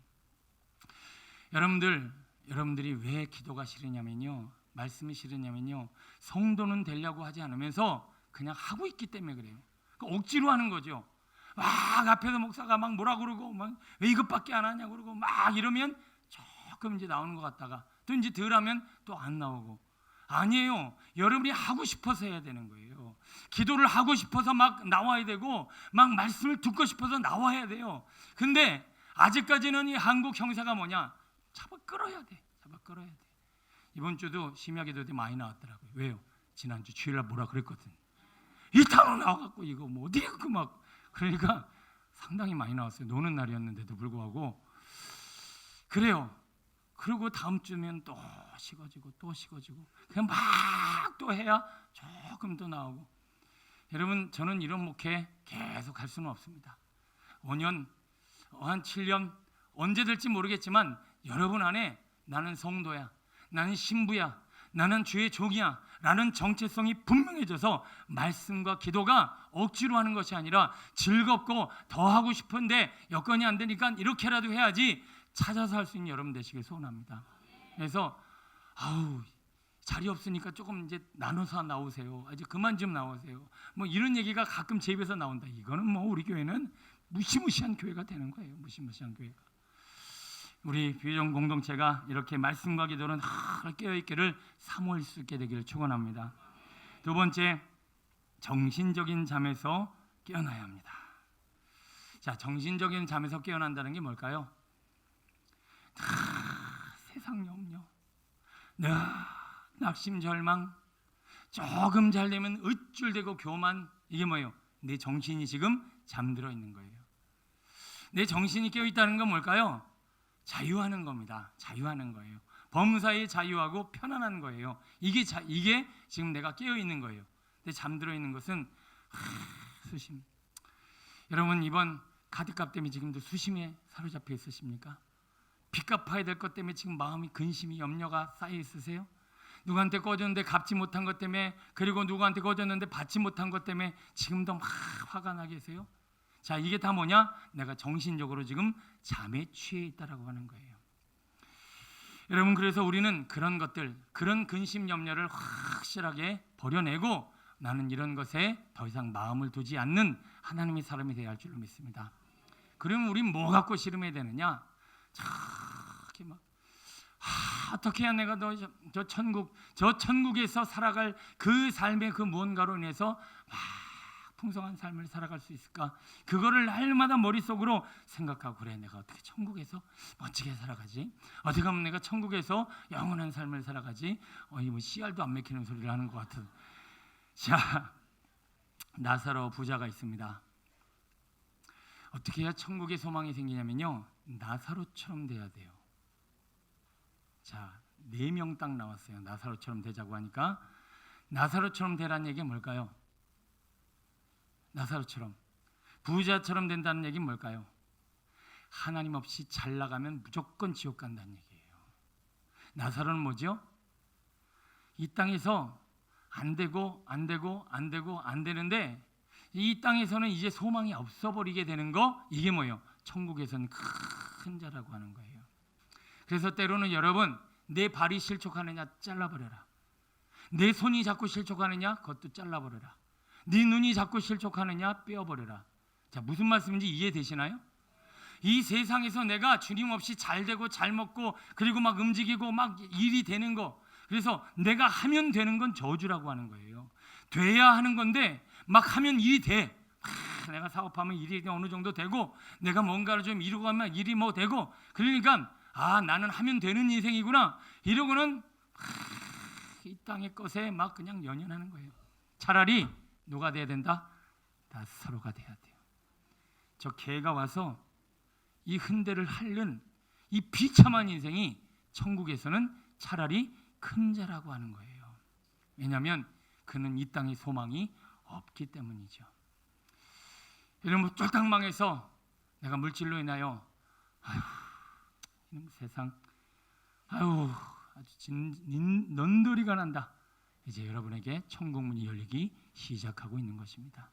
여러분들이 왜 기도가 싫으냐면요, 말씀이 싫으냐면요, 성도는 되려고 하지 않으면서 그냥 하고 있기 때문에 그래요. 그러니까 억지로 하는 거죠. 막 앞에서 목사가 막 뭐라 그러고 막 왜 이것밖에 안 하냐 그러고 막 이러면 조금 이제 나오는 것 같다가 또 이제 덜 하면 또 안 나오고. 아니에요. 여러분이 하고 싶어서 해야 되는 거예요. 기도를 하고 싶어서 막 나와야 되고 막 말씀을 듣고 싶어서 나와야 돼요. 근데 아직까지는 이 한국 형사가 뭐냐? 잡아 끌어야 돼. 이번 주도 심야기도 때 많이 나왔더라고요. 왜요? 지난주 주일날 뭐라 그랬거든. 이 단어 나와갖고 이거 뭐 어디 그 막 그러니까 상당히 많이 나왔어요. 노는 날이었는데도 불구하고. 그래요. 그리고 다음 주면 또 식어지고 그냥 막 또 해야 조금 더 나오고. 여러분 저는 이런 목회 계속 할 수는 없습니다. 5년, 한 7년 언제 될지 모르겠지만 여러분 안에 나는 성도야, 나는 신부야, 나는 주의 종이야 라는 정체성이 분명해져서 말씀과 기도가 억지로 하는 것이 아니라 즐겁고 더 하고 싶은데 여건이 안 되니까 이렇게라도 해야지 찾아서 할 수 있는 여러분 되시길 소원합니다. 그래서 자리 없으니까 조금 이제 나눠서 나오세요. 이제 그만 좀 나오세요. 뭐 이런 얘기가 가끔 제 입에서 나온다. 이거는 뭐 우리 교회는 무시무시한 교회가 되는 거예요. 무시무시한 교회가. 우리 비전 공동체가 이렇게 말씀과 기도는 깨어있기를 사모할 수 있게 되기를 축원합니다. 두 번째, 정신적인 잠에서 깨어나야 합니다. 자, 정신적인 잠에서 깨어난다는 게 뭘까요? 세상 염려, 낙심, 절망, 조금 잘 되면 으쭐대고 교만. 이게 뭐예요? 내 정신이 지금 잠들어 있는 거예요. 내 정신이 깨어 있다는 건 뭘까요? 자유하는 겁니다. 자유하는 거예요. 범사에 자유하고 편안한 거예요. 이게 지금 내가 깨어 있는 거예요. 근데 잠들어 있는 것은 수심. 여러분 이번 카드값 때문에 지금도 수심에 사로잡혀 있으십니까? 빚 갚아야 될 것 때문에 지금 마음이 근심이 염려가 쌓여 있으세요? 누구한테 꺼줬는데 갚지 못한 것 때문에, 그리고 누구한테 꺼줬는데 받지 못한 것 때문에 지금도 막 화가 나 계세요? 자, 이게 다 뭐냐? 내가 정신적으로 지금 잠에 취해 있다라고 하는 거예요. 여러분 그래서 우리는 그런 것들, 그런 근심 염려를 확실하게 버려내고 나는 이런 것에 더 이상 마음을 두지 않는 하나님의 사람이 되어야 할 줄로 믿습니다. 그러면 우리 뭐 갖고 씨름해야 되느냐? 이렇게 막 어떻게 해야 내가 저 천국에서 살아갈 그 삶의 그 무언가로 인해서 막 풍성한 삶을 살아갈 수 있을까? 그거를 날마다 머릿속으로 생각하고, 그래 내가 어떻게 천국에서 멋지게 살아가지? 어떻게 하면 내가 천국에서 영원한 삶을 살아가지? 뭐 씨알도 안 맥히는 소리를 하는 것 같은. 자, 나사로 부자가 있습니다. 어떻게 해야 천국의 소망이 생기냐면요, 나사로처럼 돼야 돼요. 자, 4명 딱 나왔어요. 나사로처럼 되자고 하니까. 나사로처럼 되라는 얘기가 뭘까요? 나사로처럼, 부자처럼 된다는 얘기는 뭘까요? 하나님 없이 잘 나가면 무조건 지옥 간다는 얘기예요. 나사로는 뭐죠? 이 땅에서 안 되는데 이 땅에서는 이제 소망이 없어버리게 되는 거, 이게 뭐예요? 천국에서는 큰 자라고 하는 거예요. 그래서 때로는 여러분, 내 발이 실족하느냐 잘라버려라. 내 손이 자꾸 실족하느냐 그것도 잘라버려라. 네 눈이 자꾸 실족하느냐 빼어버려라. 자, 무슨 말씀인지 이해되시나요? 이 세상에서 내가 주님 없이 잘 되고 잘 먹고 그리고 막 움직이고 막 일이 되는 거, 그래서 내가 하면 되는 건 저주라고 하는 거예요. 돼야 하는 건데 막 하면 일이 돼. 내가 사업하면 일이 어느 정도 되고 내가 뭔가를 좀 이루고 가면 일이 뭐 되고, 그러니까 나는 하면 되는 인생이구나 이러고는 이 땅의 것에 막 그냥 연연하는 거예요. 차라리 누가 돼야 된다? 다 서로가 돼야 돼요. 저 개가 와서 이 흔대를 핥는 이 비참한 인생이 천국에서는 차라리 큰 자라고 하는 거예요. 왜냐하면 그는 이 땅의 소망이 없기 때문이죠. 이러면 쫄딱 망해서 내가 물질로 인하여 이놈 세상 아주 넌더리가 난다. 이제 여러분에게 천국 문이 열리기 시작하고 있는 것입니다.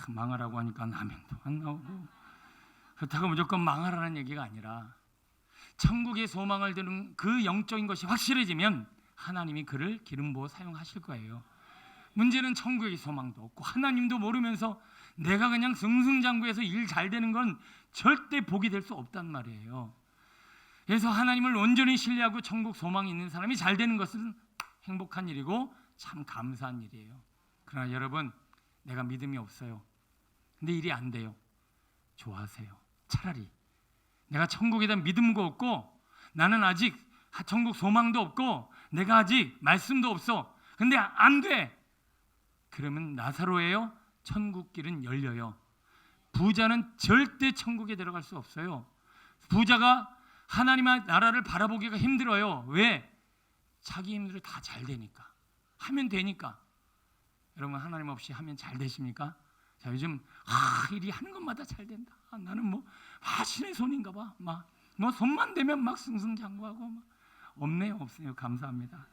망하라고 하니까 아멘도 안 나오고, 그렇다고 무조건 망하라는 얘기가 아니라 천국의 소망을 드는 그 영적인 것이 확실해지면 하나님이 그를 기름 부어 사용하실 거예요. 문제는 천국의 소망도 없고 하나님도 모르면서 내가 그냥 승승장구해서 일 잘 되는 건 절대 복이 될 수 없단 말이에요. 그래서 하나님을 온전히 신뢰하고 천국 소망이 있는 사람이 잘 되는 것은 행복한 일이고 참 감사한 일이에요. 그러나 여러분, 내가 믿음이 없어요. 근데 일이 안 돼요. 좋아하세요. 차라리 내가 천국에 대한 믿음도 없고 나는 아직 천국 소망도 없고 내가 아직 말씀도 없어. 근데 안 돼. 그러면 나사로예요. 천국 길은 열려요. 부자는 절대 천국에 들어갈 수 없어요. 부자가 하나님의 나라를 바라보기가 힘들어요. 왜? 자기 힘으로 다 잘 되니까. 하면 되니까. 여러분, 하나님 없이 하면 잘 되십니까? 자, 요즘 일이 하는 것마다 잘 된다. 나는 뭐 신의 손인가 봐. 뭐 손만 대면 막 승승장구하고 막. 없네요. 감사합니다.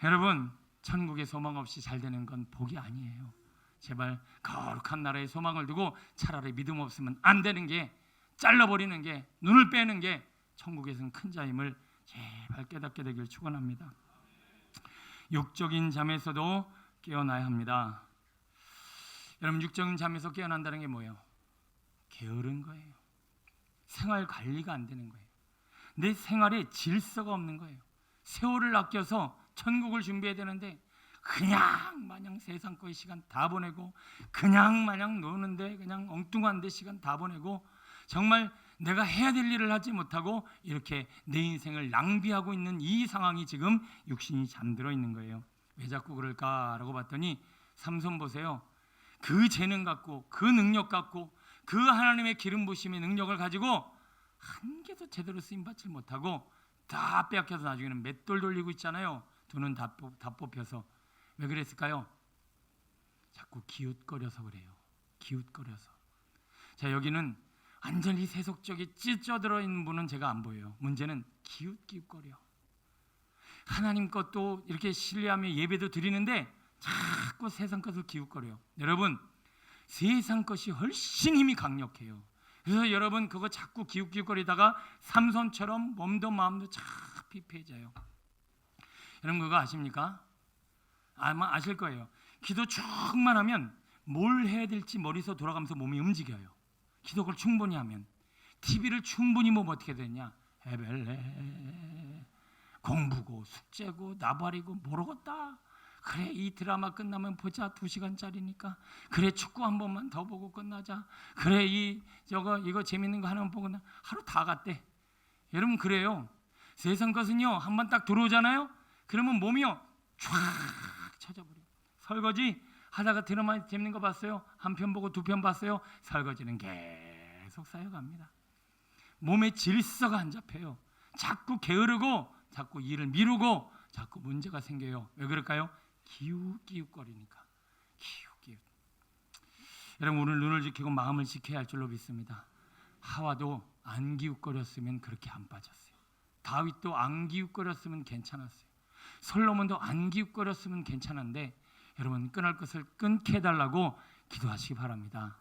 여러분, 천국의 소망 없이 잘 되는 건 복이 아니에요. 제발 거룩한 나라의 소망을 두고 차라리 믿음 없으면 안 되는 게, 잘라버리는 게, 눈을 빼는 게 천국에서는 큰 자임을 제발 깨닫게 되길 축원합니다. 육적인 잠에서도 깨어나야 합니다. 여러분, 육적인 잠에서 깨어난다는 게 뭐예요? 게으른 거예요. 생활 관리가 안 되는 거예요. 내 생활에 질서가 없는 거예요. 세월을 아껴서 천국을 준비해야 되는데 그냥 마냥 세상 거의 시간 다 보내고 그냥 마냥 노는데 그냥 엉뚱한 데 시간 다 보내고 정말 내가 해야 될 일을 하지 못하고 이렇게 내 인생을 낭비하고 있는 이 상황이 지금 육신이 잠들어 있는 거예요. 왜 자꾸 그럴까라고 봤더니 삼손 보세요. 그 재능 갖고 그 능력 갖고 그 하나님의 기름 부심의 능력을 가지고 한 개도 제대로 쓰임받지 못하고 다 빼앗겨서 나중에는 맷돌 돌리고 있잖아요. 두 눈 다 뽑혀서. 왜 그랬을까요? 자꾸 기웃거려서 그래요. 기웃거려서. 자, 여기는 완전히 세속적이 찢어들어 있는 분은 제가 안 보여요. 문제는 기웃거려. 하나님 것도 이렇게 신뢰하며 예배도 드리는데 자꾸 세상 것을 기웃거려요. 여러분, 세상 것이 훨씬 힘이 강력해요. 그래서 여러분 그거 자꾸 기웃기웃거리다가 삼손처럼 몸도 마음도 참 피폐해져요. 여러분 그거 아십니까? 아마 아실 거예요. 기도 쭉만 하면 뭘 해야 될지 머리에서 돌아가면서 몸이 움직여요. 기도를 충분히 하면. TV를 충분히 보면 어떻게 되냐? 에벨레 공부고 숙제고 나발이고 모르겠다. 그래, 이 드라마 끝나면 보자. 2시간짜리니까. 그래, 축구 한 번만 더 보고 끝나자. 그래, 이거 재밌는 거 하나만 보고 하루 다 갔대. 여러분 그래요. 세상 것은요, 한번 딱 들어오잖아요. 그러면 몸이요 쫙 쳐져버려요. 설거지 하다가 드라마 재밌는 거 봤어요. 한 편 보고 2편 봤어요. 설거지는 계속 쌓여갑니다. 몸의 질서가 안 잡혀요. 자꾸 게으르고 자꾸 일을 미루고 자꾸 문제가 생겨요. 왜 그럴까요? 기웃거리니까. 기웃. 여러분 오늘 눈을 지키고 마음을 지켜야 할 줄로 믿습니다. 하와도 안 기웃거렸으면 그렇게 안 빠졌어요. 다윗도 안 기웃거렸으면 괜찮았어요. 솔로몬도 안 기웃거렸으면 괜찮은데 여러분 끊을 것을 끊게 해달라고 기도하시기 바랍니다.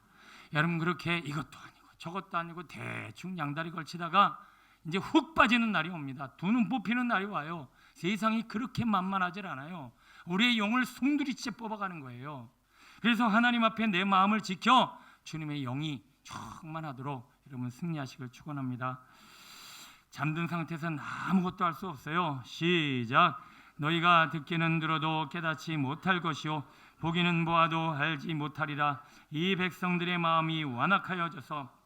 여러분 그렇게 이것도 아니고 저것도 아니고 대충 양다리 걸치다가 이제 훅 빠지는 날이 옵니다. 두 눈 뽑히는 날이 와요. 세상이 그렇게 만만하질 않아요. 우리의 영을 송두리째 뽑아가는 거예요. 그래서 하나님 앞에 내 마음을 지켜 주님의 영이 충만하도록 여러분 승리하시길 축원합니다. 잠든 상태에서는 아무것도 할 수 없어요. 시작. 너희가 듣기는 들어도 깨닫지 못할 것이요 보기는 보아도 알지 못하리라. 이 백성들의 마음이 완악하여져서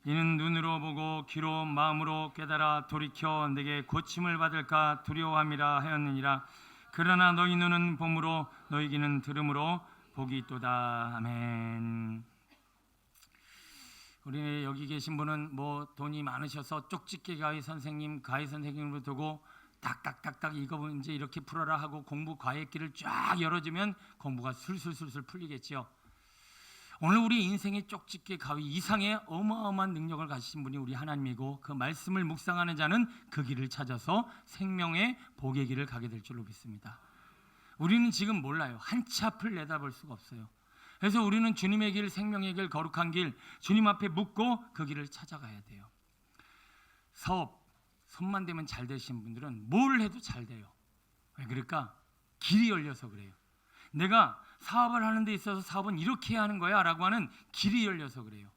이는 눈으로 보고 귀로 마음으로 깨달아 돌이켜 내게 고침을 받을까 두려워함이라 하였느니라. 그러나 너희 눈은 봄으로 너희 귀는 들음으로 복이 있도다. 아멘. 우리 여기 계신 분은 뭐 돈이 많으셔서 쪽집게 가위 선생님으로 두고 딱딱딱딱 이거 이제 이렇게 풀어라 하고 공부 과외길을 쫙 열어주면 공부가 술술술술 풀리겠죠. 오늘 우리 인생의 쪽집게 가위 이상의 어마어마한 능력을 가지신 분이 우리 하나님이고 그 말씀을 묵상하는 자는 그 길을 찾아서 생명의 복의 길을 가게 될 줄로 믿습니다. 우리는 지금 몰라요. 한 치 앞을 내다볼 수가 없어요. 그래서 우리는 주님의 길, 생명의 길, 거룩한 길 주님 앞에 묻고 그 길을 찾아가야 돼요. 손만 대면 잘 되신 분들은 뭘 해도 잘 돼요. 왜 그럴까? 길이 열려서 그래요. 내가 사업을 하는 데 있어서 사업은 이렇게 해야 하는 거야 라고 하는 길이 열려서 그래요.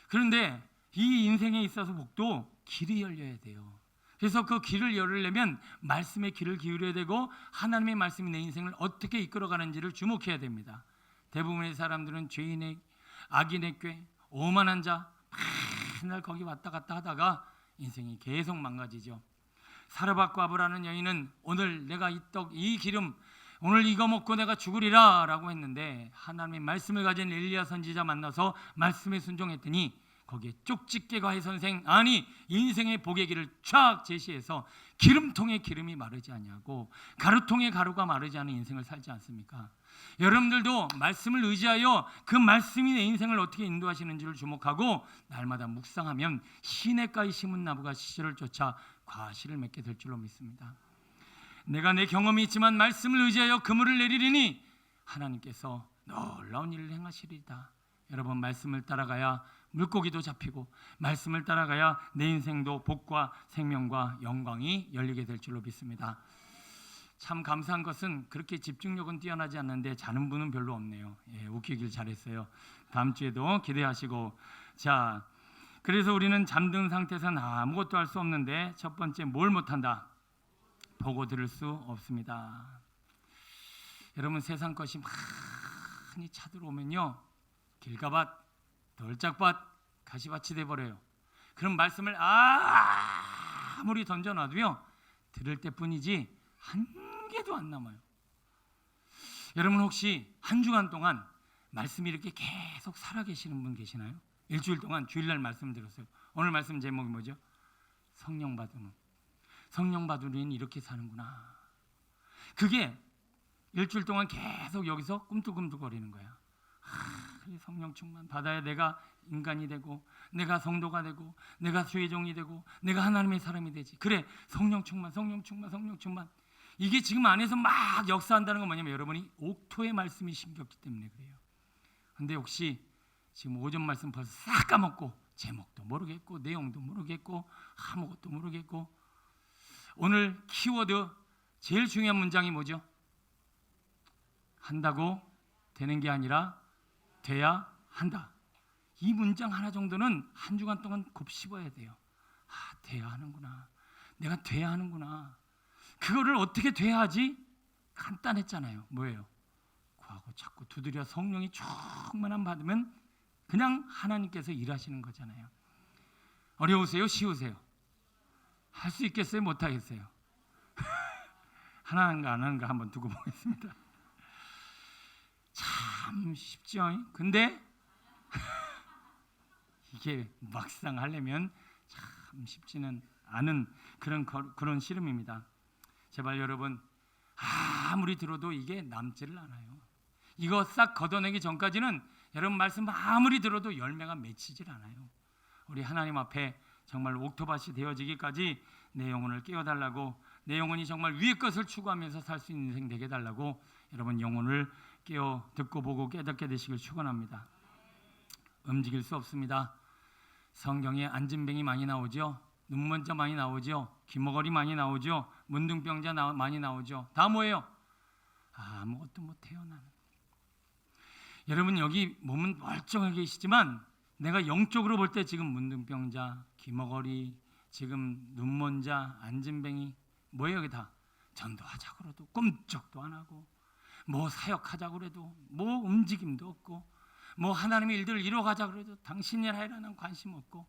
그런데 이 인생에 있어서 복도 길이 열려야 돼요. 그래서 그 길을 열으려면 말씀의 귀를 기울여야 되고 하나님의 말씀이 내 인생을 어떻게 이끌어가는지를 주목해야 됩니다. 대부분의 사람들은 죄인의 악인의 꾀, 오만한 자 맨날 거기 왔다 갔다 하다가 인생이 계속 망가지죠. 사르밧과 아브라는 여인은 오늘 내가 이 떡, 이 기름 오늘 이거 먹고 내가 죽으리라 라고 했는데 하나님의 말씀을 가진 엘리야 선지자 만나서 말씀에 순종했더니 거기에 쪽집게 가위 선생 아니 인생의 복의 길을 쫙 제시해서 기름통에 기름이 마르지 않냐고 가루통에 가루가 마르지 않은 인생을 살지 않습니까? 여러분들도 말씀을 의지하여 그 말씀이 내 인생을 어떻게 인도하시는지를 주목하고 날마다 묵상하면 시냇가에 심은 나무가 시절을 쫓아 과실을 맺게 될 줄로 믿습니다. 내가 내 경험이 있지만 말씀을 의지하여 그물을 내리리니 하나님께서 놀라운 일을 행하시리이다. 여러분 말씀을 따라가야 물고기도 잡히고 말씀을 따라가야 내 인생도 복과 생명과 영광이 열리게 될 줄로 믿습니다. 참 감사한 것은 그렇게 집중력은 뛰어나지 않는데 자는 분은 별로 없네요. 웃기길 잘했어요. 다음 주에도 기대하시고 자 그래서 우리는 잠든 상태에서는 아무것도 할 수 없는데 첫 번째 뭘 못한다? 보고 들을 수 없습니다. 여러분 세상 것이 많이 차들어오면요 길가밭, 돌짝밭, 가시밭이 돼버려요. 그럼 말씀을 아무리 던져놔도요 들을 때뿐이지 한 개도 안 남아요. 여러분 혹시 한 주간 동안 말씀이 이렇게 계속 살아계시는 분 계시나요? 일주일 동안 주일날 말씀 들었어요. 오늘 말씀 제목이 뭐죠? 성령 받으면. 성령 받으면 이렇게 사는구나. 그게 일주일 동안 계속 여기서 꿈틀꿈틀거리는 거야. 성령 충만 받아야 내가 인간이 되고 내가 성도가 되고 내가 주의 종이 되고 내가 하나님의 사람이 되지. 그래 성령 충만 성령 충만 성령 충만. 이게 지금 안에서 막 역사한다는 건 뭐냐면 여러분이 옥토의 말씀이 심겼기 때문에 그래요. 근데 혹시 지금 오전 말씀 벌써 싹 까먹고 제목도 모르겠고 내용도 모르겠고 아무것도 모르겠고 오늘 키워드 제일 중요한 문장이 뭐죠? 한다고 되는 게 아니라 돼야 한다. 이 문장 하나 정도는 한 주간 동안 곱씹어야 돼요. 돼야 하는구나. 내가 돼야 하는구나. 그거를 어떻게 돼야 하지? 간단했잖아요. 뭐예요? 구하고 찾고 두드려 성령이 충만함 받으면 그냥 하나님께서 일하시는 거잖아요. 어려우세요? 쉬우세요? 할 수 있겠어요? 못하겠어요? 하나인가 안 하는가 한번 두고 보겠습니다. 참 쉽죠? 근데 이게 막상 하려면 참 쉽지는 않은 그런 씨름입니다. 제발 여러분 아무리 들어도 이게 남지를 않아요. 이거 싹 걷어내기 전까지는 여러분 말씀 아무리 들어도 열매가 맺히질 않아요. 우리 하나님 앞에 정말 옥토밭이 되어지기까지 내 영혼을 깨워달라고 내 영혼이 정말 위의 것을 추구하면서 살 수 있는 인생 되게 해달라고 여러분 영혼을 깨어 듣고 보고 깨닫게 되시길 축원합니다. 움직일 수 없습니다. 성경에 안진뱅이 많이 나오죠. 눈먼저 많이 나오죠. 귀머거리 많이 나오죠. 문둥병자 많이 나오죠. 다 뭐예요? 아무것도 못해요 나는. 여러분 여기 몸은 멀쩡하게 계시지만 내가 영적으로 볼 때 지금 문둥병자, 귀머거리, 지금 눈먼자, 안진뱅이 뭐예요? 여기 다 전도하자고 그래도 꼼짝도 안 하고, 뭐 사역하자고 그래도 뭐 움직임도 없고, 뭐 하나님의 일들을 이뤄가자 그래도 당신이 하라는 관심 없고,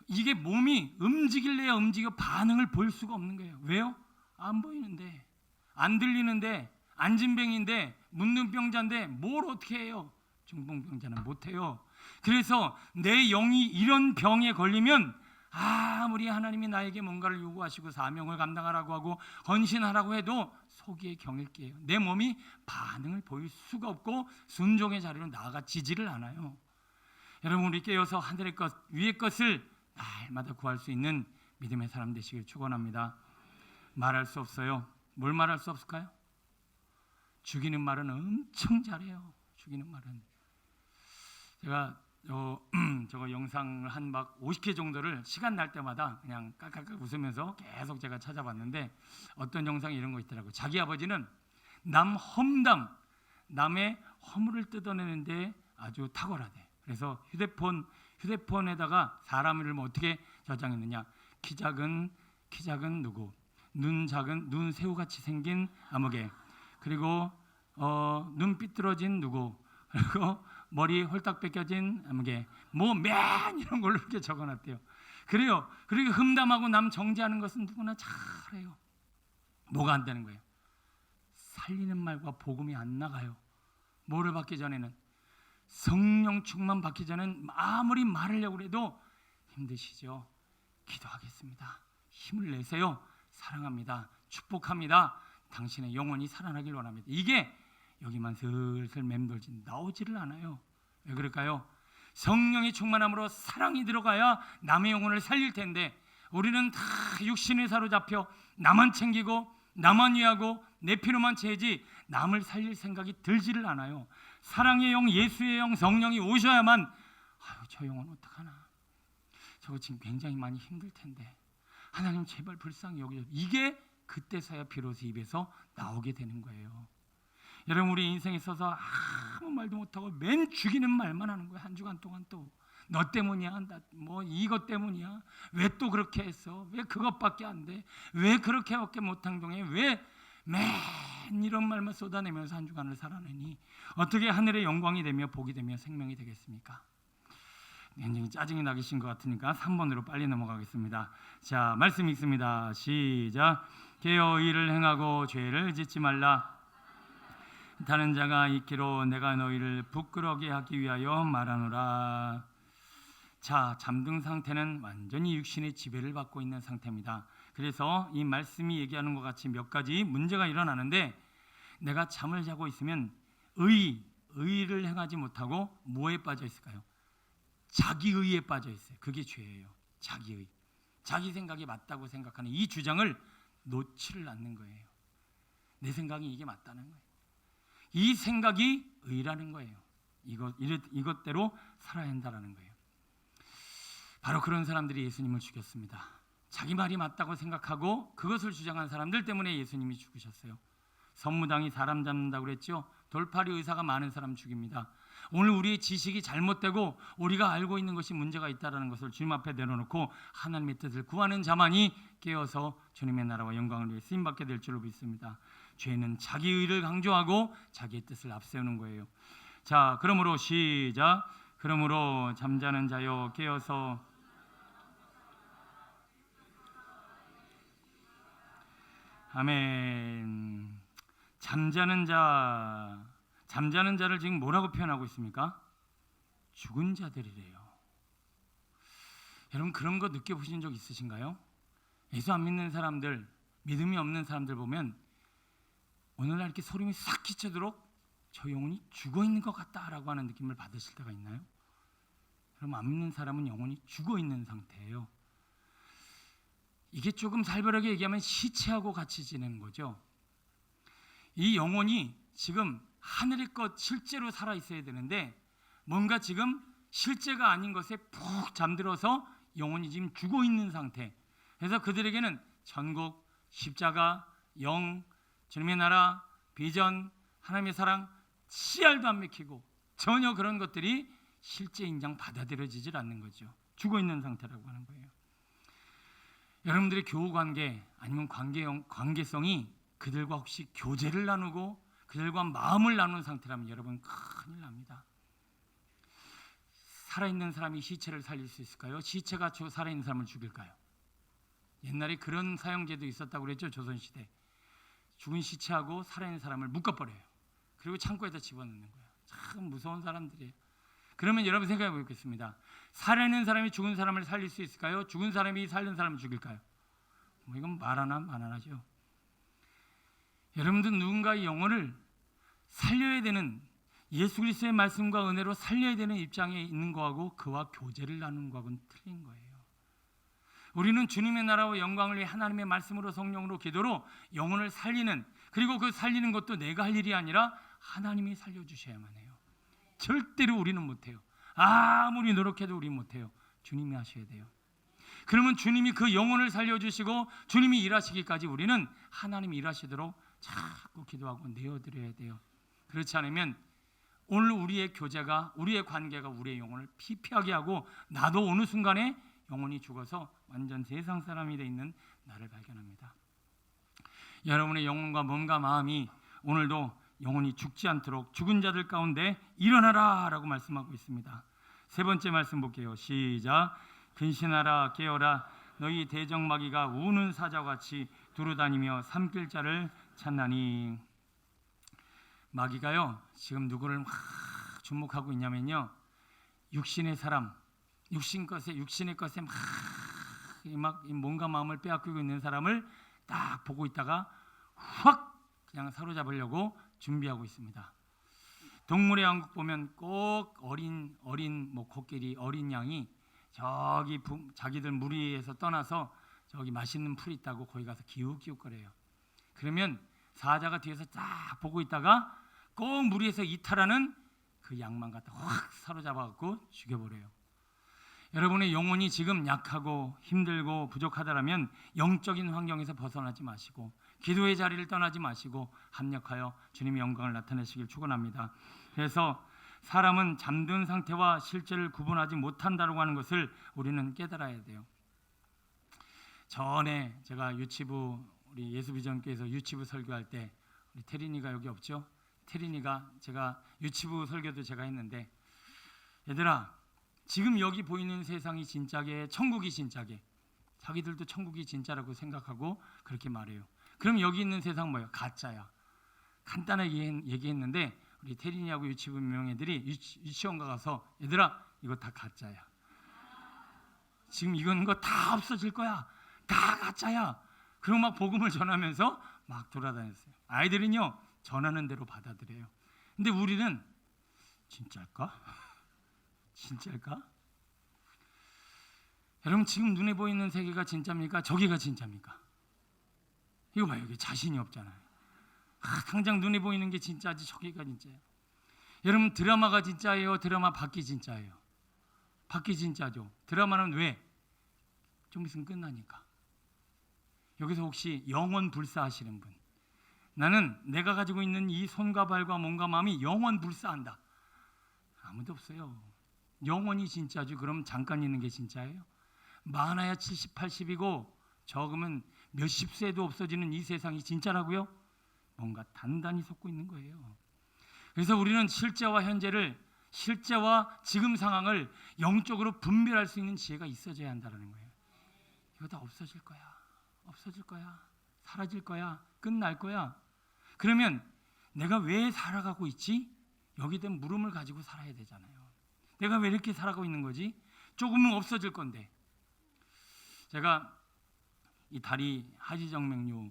이게 몸이 움직일래야 움직여 반응을 볼 수가 없는 거예요. 왜요? 안 보이는데, 안 들리는데, 안진뱅인데, 문둥병자인데 뭘 어떻게 해요? 중풍병자는 못해요. 그래서 내 영이 이런 병에 걸리면 아무리 하나님이 나에게 뭔가를 요구하시고 사명을 감당하라고 하고 헌신하라고 해도 속이 경일게요. 내 몸이 반응을 보일 수가 없고 순종의 자리로 나아가지지를 않아요. 여러분 우리 깨어서 하늘의 것 위의 것을 날마다 구할 수 있는 믿음의 사람 되시길 축원합니다. 말할 수 없어요. 뭘 말할 수 없을까요? 죽이는 말은 엄청 잘해요. 죽이는 말은. 제가 저거 영상을 한 막 50개 정도를 시간 날 때마다 그냥 깔깔깔 웃으면서 계속 제가 찾아봤는데 어떤 영상에 이런 거 있더라고요. 자기 아버지는 남 험담, 남의 허물을 뜯어내는데 아주 탁월하대. 그래서 휴대폰에다가 사람 이름을 어떻게 저장했느냐. 키 작은 누구, 눈 작은 눈 새우같이 생긴 아무개, 그리고 눈 삐뚤어진 누구, 그리고 머리 홀딱 벗겨진 아무개, 뭐 맨 이런 걸로 이렇게 적어놨대요. 그래요. 그리고 흠담하고 남 정죄하는 것은 누구나 잘해요. 뭐가 안 되는 거예요? 살리는 말과 복음이 안 나가요. 뭐를 받기 전에는, 성령 충만 받기 전엔 아무리 말하려고 해도 힘드시죠? 기도하겠습니다. 힘을 내세요. 사랑합니다. 축복합니다. 당신의 영혼이 살아나길 원합니다. 이게 여기만 슬슬 맴돌지 나오지를 않아요. 왜 그럴까요? 성령의 충만함으로 사랑이 들어가야 남의 영혼을 살릴 텐데 우리는 다 육신에 사로잡혀 나만 챙기고 나만 위하고 내 필요만 채지 남을 살릴 생각이 들지를 않아요. 사랑의 영, 예수의 영, 성령이 오셔야만 저 영혼 어떡하나, 저거 지금 굉장히 많이 힘들 텐데 하나님 제발 불쌍히 여기서, 이게 그때서야 비로소 입에서 나오게 되는 거예요. 여러분 우리 인생에 있어서 아무 말도 못하고 맨 죽이는 말만 하는 거예요. 한 주간 동안 또 너 때문이야, 뭐 이것 때문이야, 왜 또 그렇게 했어, 왜 그것밖에 안 돼, 왜 그렇게밖에 못 행동해, 왜 맨 이런 말만 쏟아내면서 한 주간을 살아내니 어떻게 하늘의 영광이 되며 복이 되며 생명이 되겠습니까? 굉장히 짜증이 나기신 것 같으니까 3번으로 빨리 넘어가겠습니다. 자, 말씀 읽습니다. 시작. 깨어 의를 행하고 죄를 짓지 말라. 다른 자가 있기로 내가 너희를 부끄러게 하기 위하여 말하노라. 자, 잠든 상태는 완전히 육신의 지배를 받고 있는 상태입니다. 그래서 이 말씀이 얘기하는 것 같이 몇 가지 문제가 일어나는데, 내가 잠을 자고 있으면 의를 행하지 못하고 뭐에 빠져 있을까요? 자기의에 빠져 있어요. 그게 죄예요. 자기의, 자기 생각이 맞다고 생각하는 이 주장을 놓지를 않는 거예요. 내 생각이 이게 맞다는 거예요. 이 생각이 의라는 거예요. 이것대로 살아야 한다는 거예요. 바로 그런 사람들이 예수님을 죽였습니다. 자기 말이 맞다고 생각하고 그것을 주장한 사람들 때문에 예수님이 죽으셨어요. 선무당이 사람 잡는다고 그랬죠. 돌팔이 의사가 많은 사람 죽입니다. 오늘 우리의 지식이 잘못되고 우리가 알고 있는 것이 문제가 있다는 것을 주님 앞에 내려놓고 하나님의 뜻을 구하는 자만이 깨어서 주님의 나라와 영광을 위해 쓰임받게 될 줄로 믿습니다. 죄는 자기 의를 강조하고 자기의 뜻을 앞세우는 거예요. 자, 그러므로 시작. 그러므로 잠자는 자여 깨어서 아멘. 잠자는 자를 지금 뭐라고 표현하고 있습니까? 죽은 자들이래요. 여러분 그런 거 느껴보신 적 있으신가요? 예수 안 믿는 사람들, 믿음이 없는 사람들 보면 오늘날 이렇게 소름이 싹 끼치도록 저 영혼이 죽어 있는 것 같다라고 하는 느낌을 받으실 때가 있나요? 그럼 안 믿는 사람은 영혼이 죽어 있는 상태예요. 이게 조금 살벌하게 얘기하면 시체하고 같이 지내는 거죠. 이 영혼이 지금 하늘의 것 실제로 살아 있어야 되는데 뭔가 지금 실제가 아닌 것에 푹 잠들어서 영혼이 지금 죽어 있는 상태. 그래서 그들에게는 천국, 십자가, 영, 주님의 나라, 비전, 하나님의 사랑 씨알도 안 맥히고 전혀 그런 것들이 실제 인정 받아들여지질 않는 거죠. 죽어 있는 상태라고 하는 거예요. 여러분들의 교우 관계 아니면 관계성이 그들과 혹시 교제를 나누고 그들과 마음을 나누는 상태라면 여러분 큰일 납니다. 살아있는 사람이 시체를 살릴 수 있을까요? 시체가 살아있는 사람을 죽일까요? 옛날에 그런 사형제도 있었다고 그랬죠. 조선시대. 죽은 시체하고 살아있는 사람을 묶어버려요. 그리고 창고에다 집어넣는 거예요. 참 무서운 사람들이에요. 그러면 여러분 생각해 보겠습니다. 살아있는 사람이 죽은 사람을 살릴 수 있을까요? 죽은 사람이 살린 사람을 죽일까요? 뭐 이건 말 안 하죠. 여러분들 누군가의 영혼을 살려야 되는, 예수 그리스도의 말씀과 은혜로 살려야 되는 입장에 있는 거하고 그와 교제를 나누는 거하고는 틀린 거예요. 우리는 주님의 나라와 영광을 위해 하나님의 말씀으로 성령으로 기도로 영혼을 살리는, 그리고 그 살리는 것도 내가 할 일이 아니라 하나님이 살려주셔야만 해요. 절대로 우리는 못해요. 아무리 노력해도 우리 못해요. 주님이 하셔야 돼요. 그러면 주님이 그 영혼을 살려주시고 주님이 일하시기까지 우리는 하나님이 일하시도록 자꾸 기도하고 내어드려야 돼요. 그렇지 않으면 오늘 우리의 교제가, 우리의 관계가 우리의 영혼을 피폐하게 하고 나도 어느 순간에 영혼이 죽어서 완전 세상 사람이 돼 있는 나를 발견합니다. 여러분의 영혼과 몸과 마음이 오늘도 영혼이 죽지 않도록 죽은 자들 가운데 일어나라 라고 말씀하고 있습니다. 세 번째 말씀 볼게요. 시작. 근신하라 깨어라 너희 대적마귀가 우는 사자같이 두루다니며 삼킬 자를 찾나니. 마귀가요 지금 누구를 막 주목하고 있냐면요, 육신의 사람, 육신의 것에 막 몸과 마음을 빼앗기고 있는 사람을 딱 보고 있다가 확 그냥 사로잡으려고 준비하고 있습니다. 동물의 왕국 보면 꼭 어린 뭐 코끼리, 어린 양이 저기 자기들 무리에서 떠나서 저기 맛있는 풀이 있다고 거기 가서 기웃기웃거려요. 그러면 사자가 뒤에서 딱 보고 있다가 꼭 무리에서 이탈하는 그 양만 갖다 확 사로잡아갖고 죽여버려요. 여러분의 영혼이 지금 약하고 힘들고 부족하다라면 영적인 환경에서 벗어나지 마시고 기도의 자리를 떠나지 마시고 합력하여 주님의 영광을 나타내시길 축원합니다. 그래서 사람은 잠든 상태와 실제를 구분하지 못한다고 하는 것을 우리는 깨달아야 돼요. 전에 제가 우리 예수비전교회에서 유치부 설교할 때 우리 태린이가 여기 없죠? 태린이가 제가 유치부 설교도 제가 했는데, 얘들아 지금 여기 보이는 세상이 진짜게, 천국이 진짜게, 자기들도 천국이 진짜라고 생각하고 그렇게 말해요. 그럼 여기 있는 세상 뭐예요? 가짜야. 간단하게 얘기했는데 우리 태린이하고 유치부 명예들이 유치원 가서 얘들아 이거 다 가짜야. 지금 이건 거 다 없어질 거야. 다 가짜야. 그리고 막 복음을 전하면서 막 돌아다녔어요. 아이들은요 전하는 대로 받아들여요. 근데 우리는 진짜일까? 진짜일까? 여러분 지금 눈에 보이는 세계가 진짜입니까? 저기가 진짜입니까? 이거 봐요. 여기 자신이 없잖아요. 당장 눈에 보이는 게 진짜지 저기가 진짜예요. 여러분 드라마가 진짜예요? 드라마 밖이 진짜예요? 밖이 진짜죠. 드라마는 왜? 좀 있으면 끝나니까. 여기서 혹시 영원 불사하시는 분, 나는 내가 가지고 있는 이 손과 발과 몸과 마음이 영원 불사한다. 아무도 없어요. 영원히 진짜죠. 그럼 잠깐 있는 게 진짜예요? 많아야 70, 80이고 적으면 몇십 세도 없어지는 이 세상이 진짜라고요? 뭔가 단단히 속고 있는 거예요. 그래서 우리는 실제와 현재를, 실제와 지금 상황을 영적으로 분별할 수 있는 지혜가 있어져야 한다는 거예요. 이거 다 없어질 거야. 없어질 거야. 사라질 거야. 끝날 거야. 그러면 내가 왜 살아가고 있지? 여기에 대한 물음을 가지고 살아야 되잖아요. 내가 왜 이렇게 살아가고 있는 거지? 조금은 없어질 건데. 제가 이 다리 하지정맥류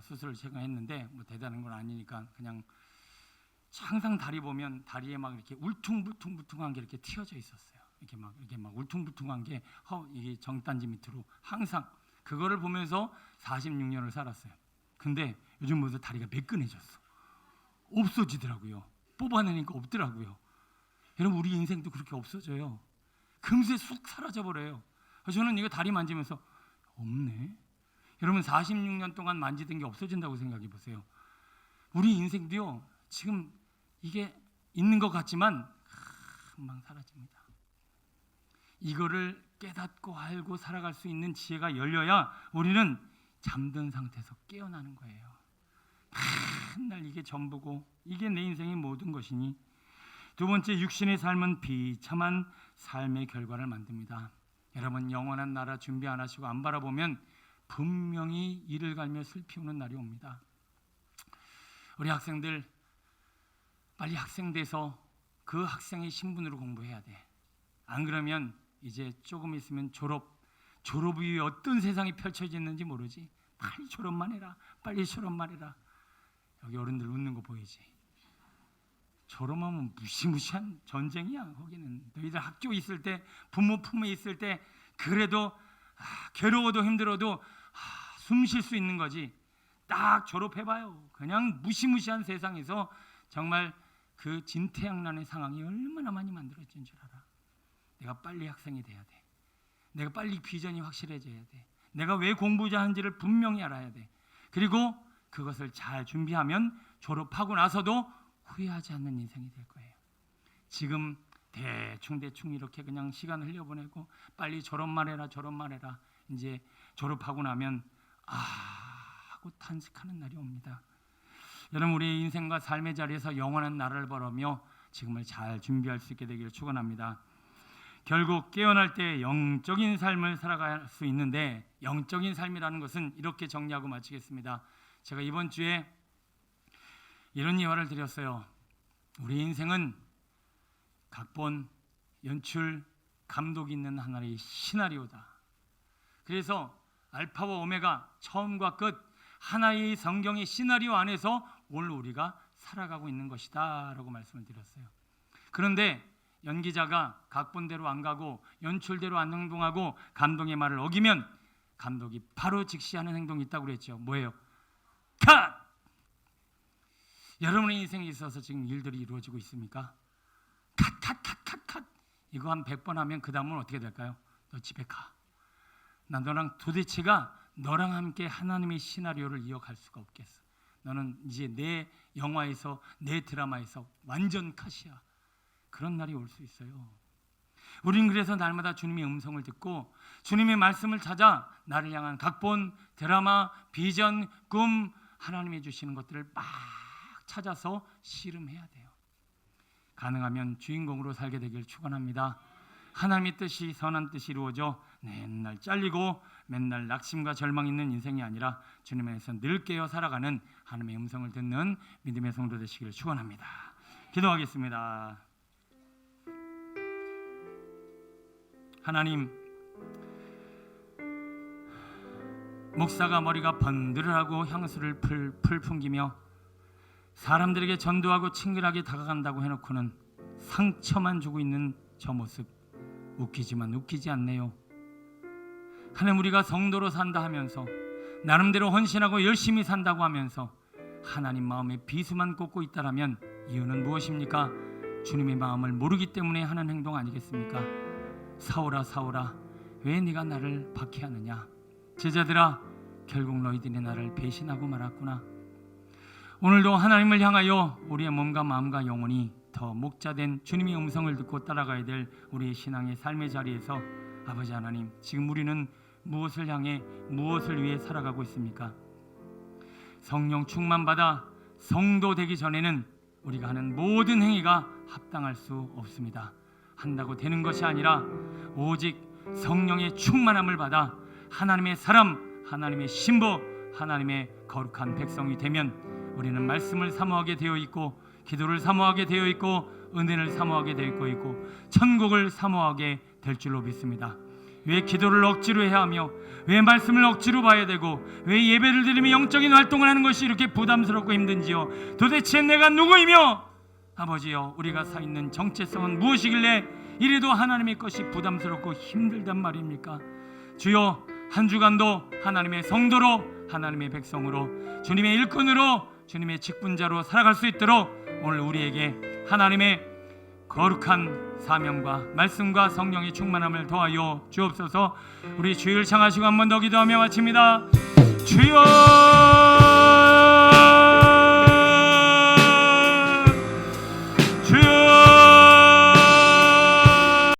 수술을 제가 했는데 뭐 대단한 건 아니니까 그냥 항상 다리 보면 다리에 막 이렇게 울퉁불퉁한 게 이렇게 튀어져 있었어요. 이렇게 막 울퉁불퉁한 게 이게 정단지 밑으로 항상 그거를 보면서 46년을 살았어요. 근데 요즘 보면서 다리가 매끈해졌어. 없어지더라고요. 뽑아내니까 없더라고요. 여러분 우리 인생도 그렇게 없어져요. 금세 쑥 사라져 버려요. 저는 이거 다리 만지면서 없네. 여러분 46년 동안 만지던 게 없어진다고 생각해 보세요. 우리 인생도요, 지금 이게 있는 것 같지만 금방 사라집니다. 이거를 깨닫고 알고 살아갈 수 있는 지혜가 열려야 우리는 잠든 상태에서 깨어나는 거예요. 맨날 이게 전부고 이게 내 인생의 모든 것이니. 두 번째, 육신의 삶은 비참한 삶의 결과를 만듭니다. 여러분, 영원한 나라 준비 안 하시고 안 바라보면 분명히 이를 갈며 슬피 우는 날이 옵니다. 우리 학생들 빨리 학생 돼서 그 학생의 신분으로 공부해야 돼. 안 그러면 이제 조금 있으면 졸업 이후에 어떤 세상이 펼쳐지는지 모르지. 빨리 졸업만 해라. 빨리 졸업만 해라. 여기 어른들 웃는 거 보이지? 졸업하면 무시무시한 전쟁이야. 거기는 너희들 학교 있을 때, 부모 품에 있을 때 그래도 괴로워도 힘들어도 숨 쉴 수 있는 거지. 딱 졸업해봐요. 그냥 무시무시한 세상에서 정말 그 진퇴양난의 상황이 얼마나 많이 만들어진 줄 알아. 내가 빨리 학생이 돼야 돼. 내가 빨리 비전이 확실해져야 돼. 내가 왜 공부자 한지를 분명히 알아야 돼. 그리고 그것을 잘 준비하면 졸업하고 나서도 후회하지 않는 인생이 될 거예요. 지금 대충 이렇게 그냥 시간을 흘려보내고 빨리 졸업만 해라. 이제 졸업하고 나면 하고 탄식하는 날이 옵니다. 여러분, 우리의 인생과 삶의 자리에서 영원한 나라를 바라며 지금을 잘 준비할 수 있게 되기를 축원합니다. 결국 깨어날 때 영적인 삶을 살아갈 수 있는데, 영적인 삶이라는 것은 이렇게 정리하고 마치겠습니다. 제가 이번 주에 이런 예화를 드렸어요. 우리 인생은 각본, 연출, 감독이 있는 하나의 시나리오다. 그래서 알파와 오메가, 처음과 끝, 하나의 성경의 시나리오 안에서 오늘 우리가 살아가고 있는 것이다 라고 말씀을 드렸어요. 그런데 연기자가 각본대로 안 가고 연출대로 안 행동하고 감독의 말을 어기면 감독이 바로 직시하는 행동이 있다고 그랬죠. 뭐예요? 컷! 여러분의 인생에 있어서 지금 일들이 이루어지고 있습니까? 컷! 이거 한 100번 하면 그 다음은 어떻게 될까요? 너 집에 가. 나 너랑 도대체가 너랑 함께 하나님의 시나리오를 이어갈 수가 없겠어. 너는 이제 내 영화에서, 내 드라마에서 완전 컷이야. 그런 날이 올 수 있어요. 우린 그래서 날마다 주님의 음성을 듣고 주님의 말씀을 찾아 나를 향한 각본, 드라마, 비전, 꿈, 하나님이 주시는 것들을 막 찾아서 씨름해야 돼요. 가능하면 주인공으로 살게 되길 축원합니다. 하나님의 뜻이, 선한 뜻이 이루어져 맨날 잘리고 맨날 낙심과 절망 있는 인생이 아니라 주님 안에서 늘 깨어 살아가는 하나님의 음성을 듣는 믿음의 성도 되시기를 축원합니다. 기도하겠습니다. 하나님, 목사가 머리가 번들하고 향수를 풀 풍기며 사람들에게 전도하고 친근하게 다가간다고 해놓고는 상처만 주고 있는 저 모습, 웃기지만 웃기지 않네요. 하나님, 우리가 성도로 산다 하면서 나름대로 헌신하고 열심히 산다고 하면서 하나님 마음에 비수만 꽂고 있다라면 이유는 무엇입니까? 주님의 마음을 모르기 때문에 하는 행동 아니겠습니까? 사오라 왜 네가 나를 박해하느냐. 제자들아, 결국 너희들이 나를 배신하고 말았구나. 오늘도 하나님을 향하여 우리의 몸과 마음과 영혼이 더 목자된 주님의 음성을 듣고 따라가야 될 우리의 신앙의 삶의 자리에서 아버지 하나님, 지금 우리는 무엇을 향해 무엇을 위해 살아가고 있습니까? 성령 충만받아 성도 되기 전에는 우리가 하는 모든 행위가 합당할 수 없습니다. 한다고 되는 것이 아니라 오직 성령의 충만함을 받아 하나님의 사람, 하나님의 신부, 하나님의 거룩한 백성이 되면 우리는 말씀을 사모하게 되어 있고, 기도를 사모하게 되어 있고, 은혜를 사모하게 되어 있고 천국을 사모하게 될 줄로 믿습니다. 왜 기도를 억지로 해야 하며, 왜 말씀을 억지로 봐야 되고, 왜 예배를 드리며 영적인 활동을 하는 것이 이렇게 부담스럽고 힘든지요? 도대체 내가 누구이며 아버지여, 우리가 서 있는 정체성은 무엇이길래 이래도 하나님의 것이 부담스럽고 힘들단 말입니까? 주여, 한 주간도 하나님의 성도로, 하나님의 백성으로, 주님의 일꾼으로, 주님의 직분자로 살아갈 수 있도록 오늘 우리에게 하나님의 거룩한 사명과 말씀과 성령의 충만함을 더하여 주옵소서. 우리 주를 향하시고 한 번 더 기도하며 마칩니다. 주여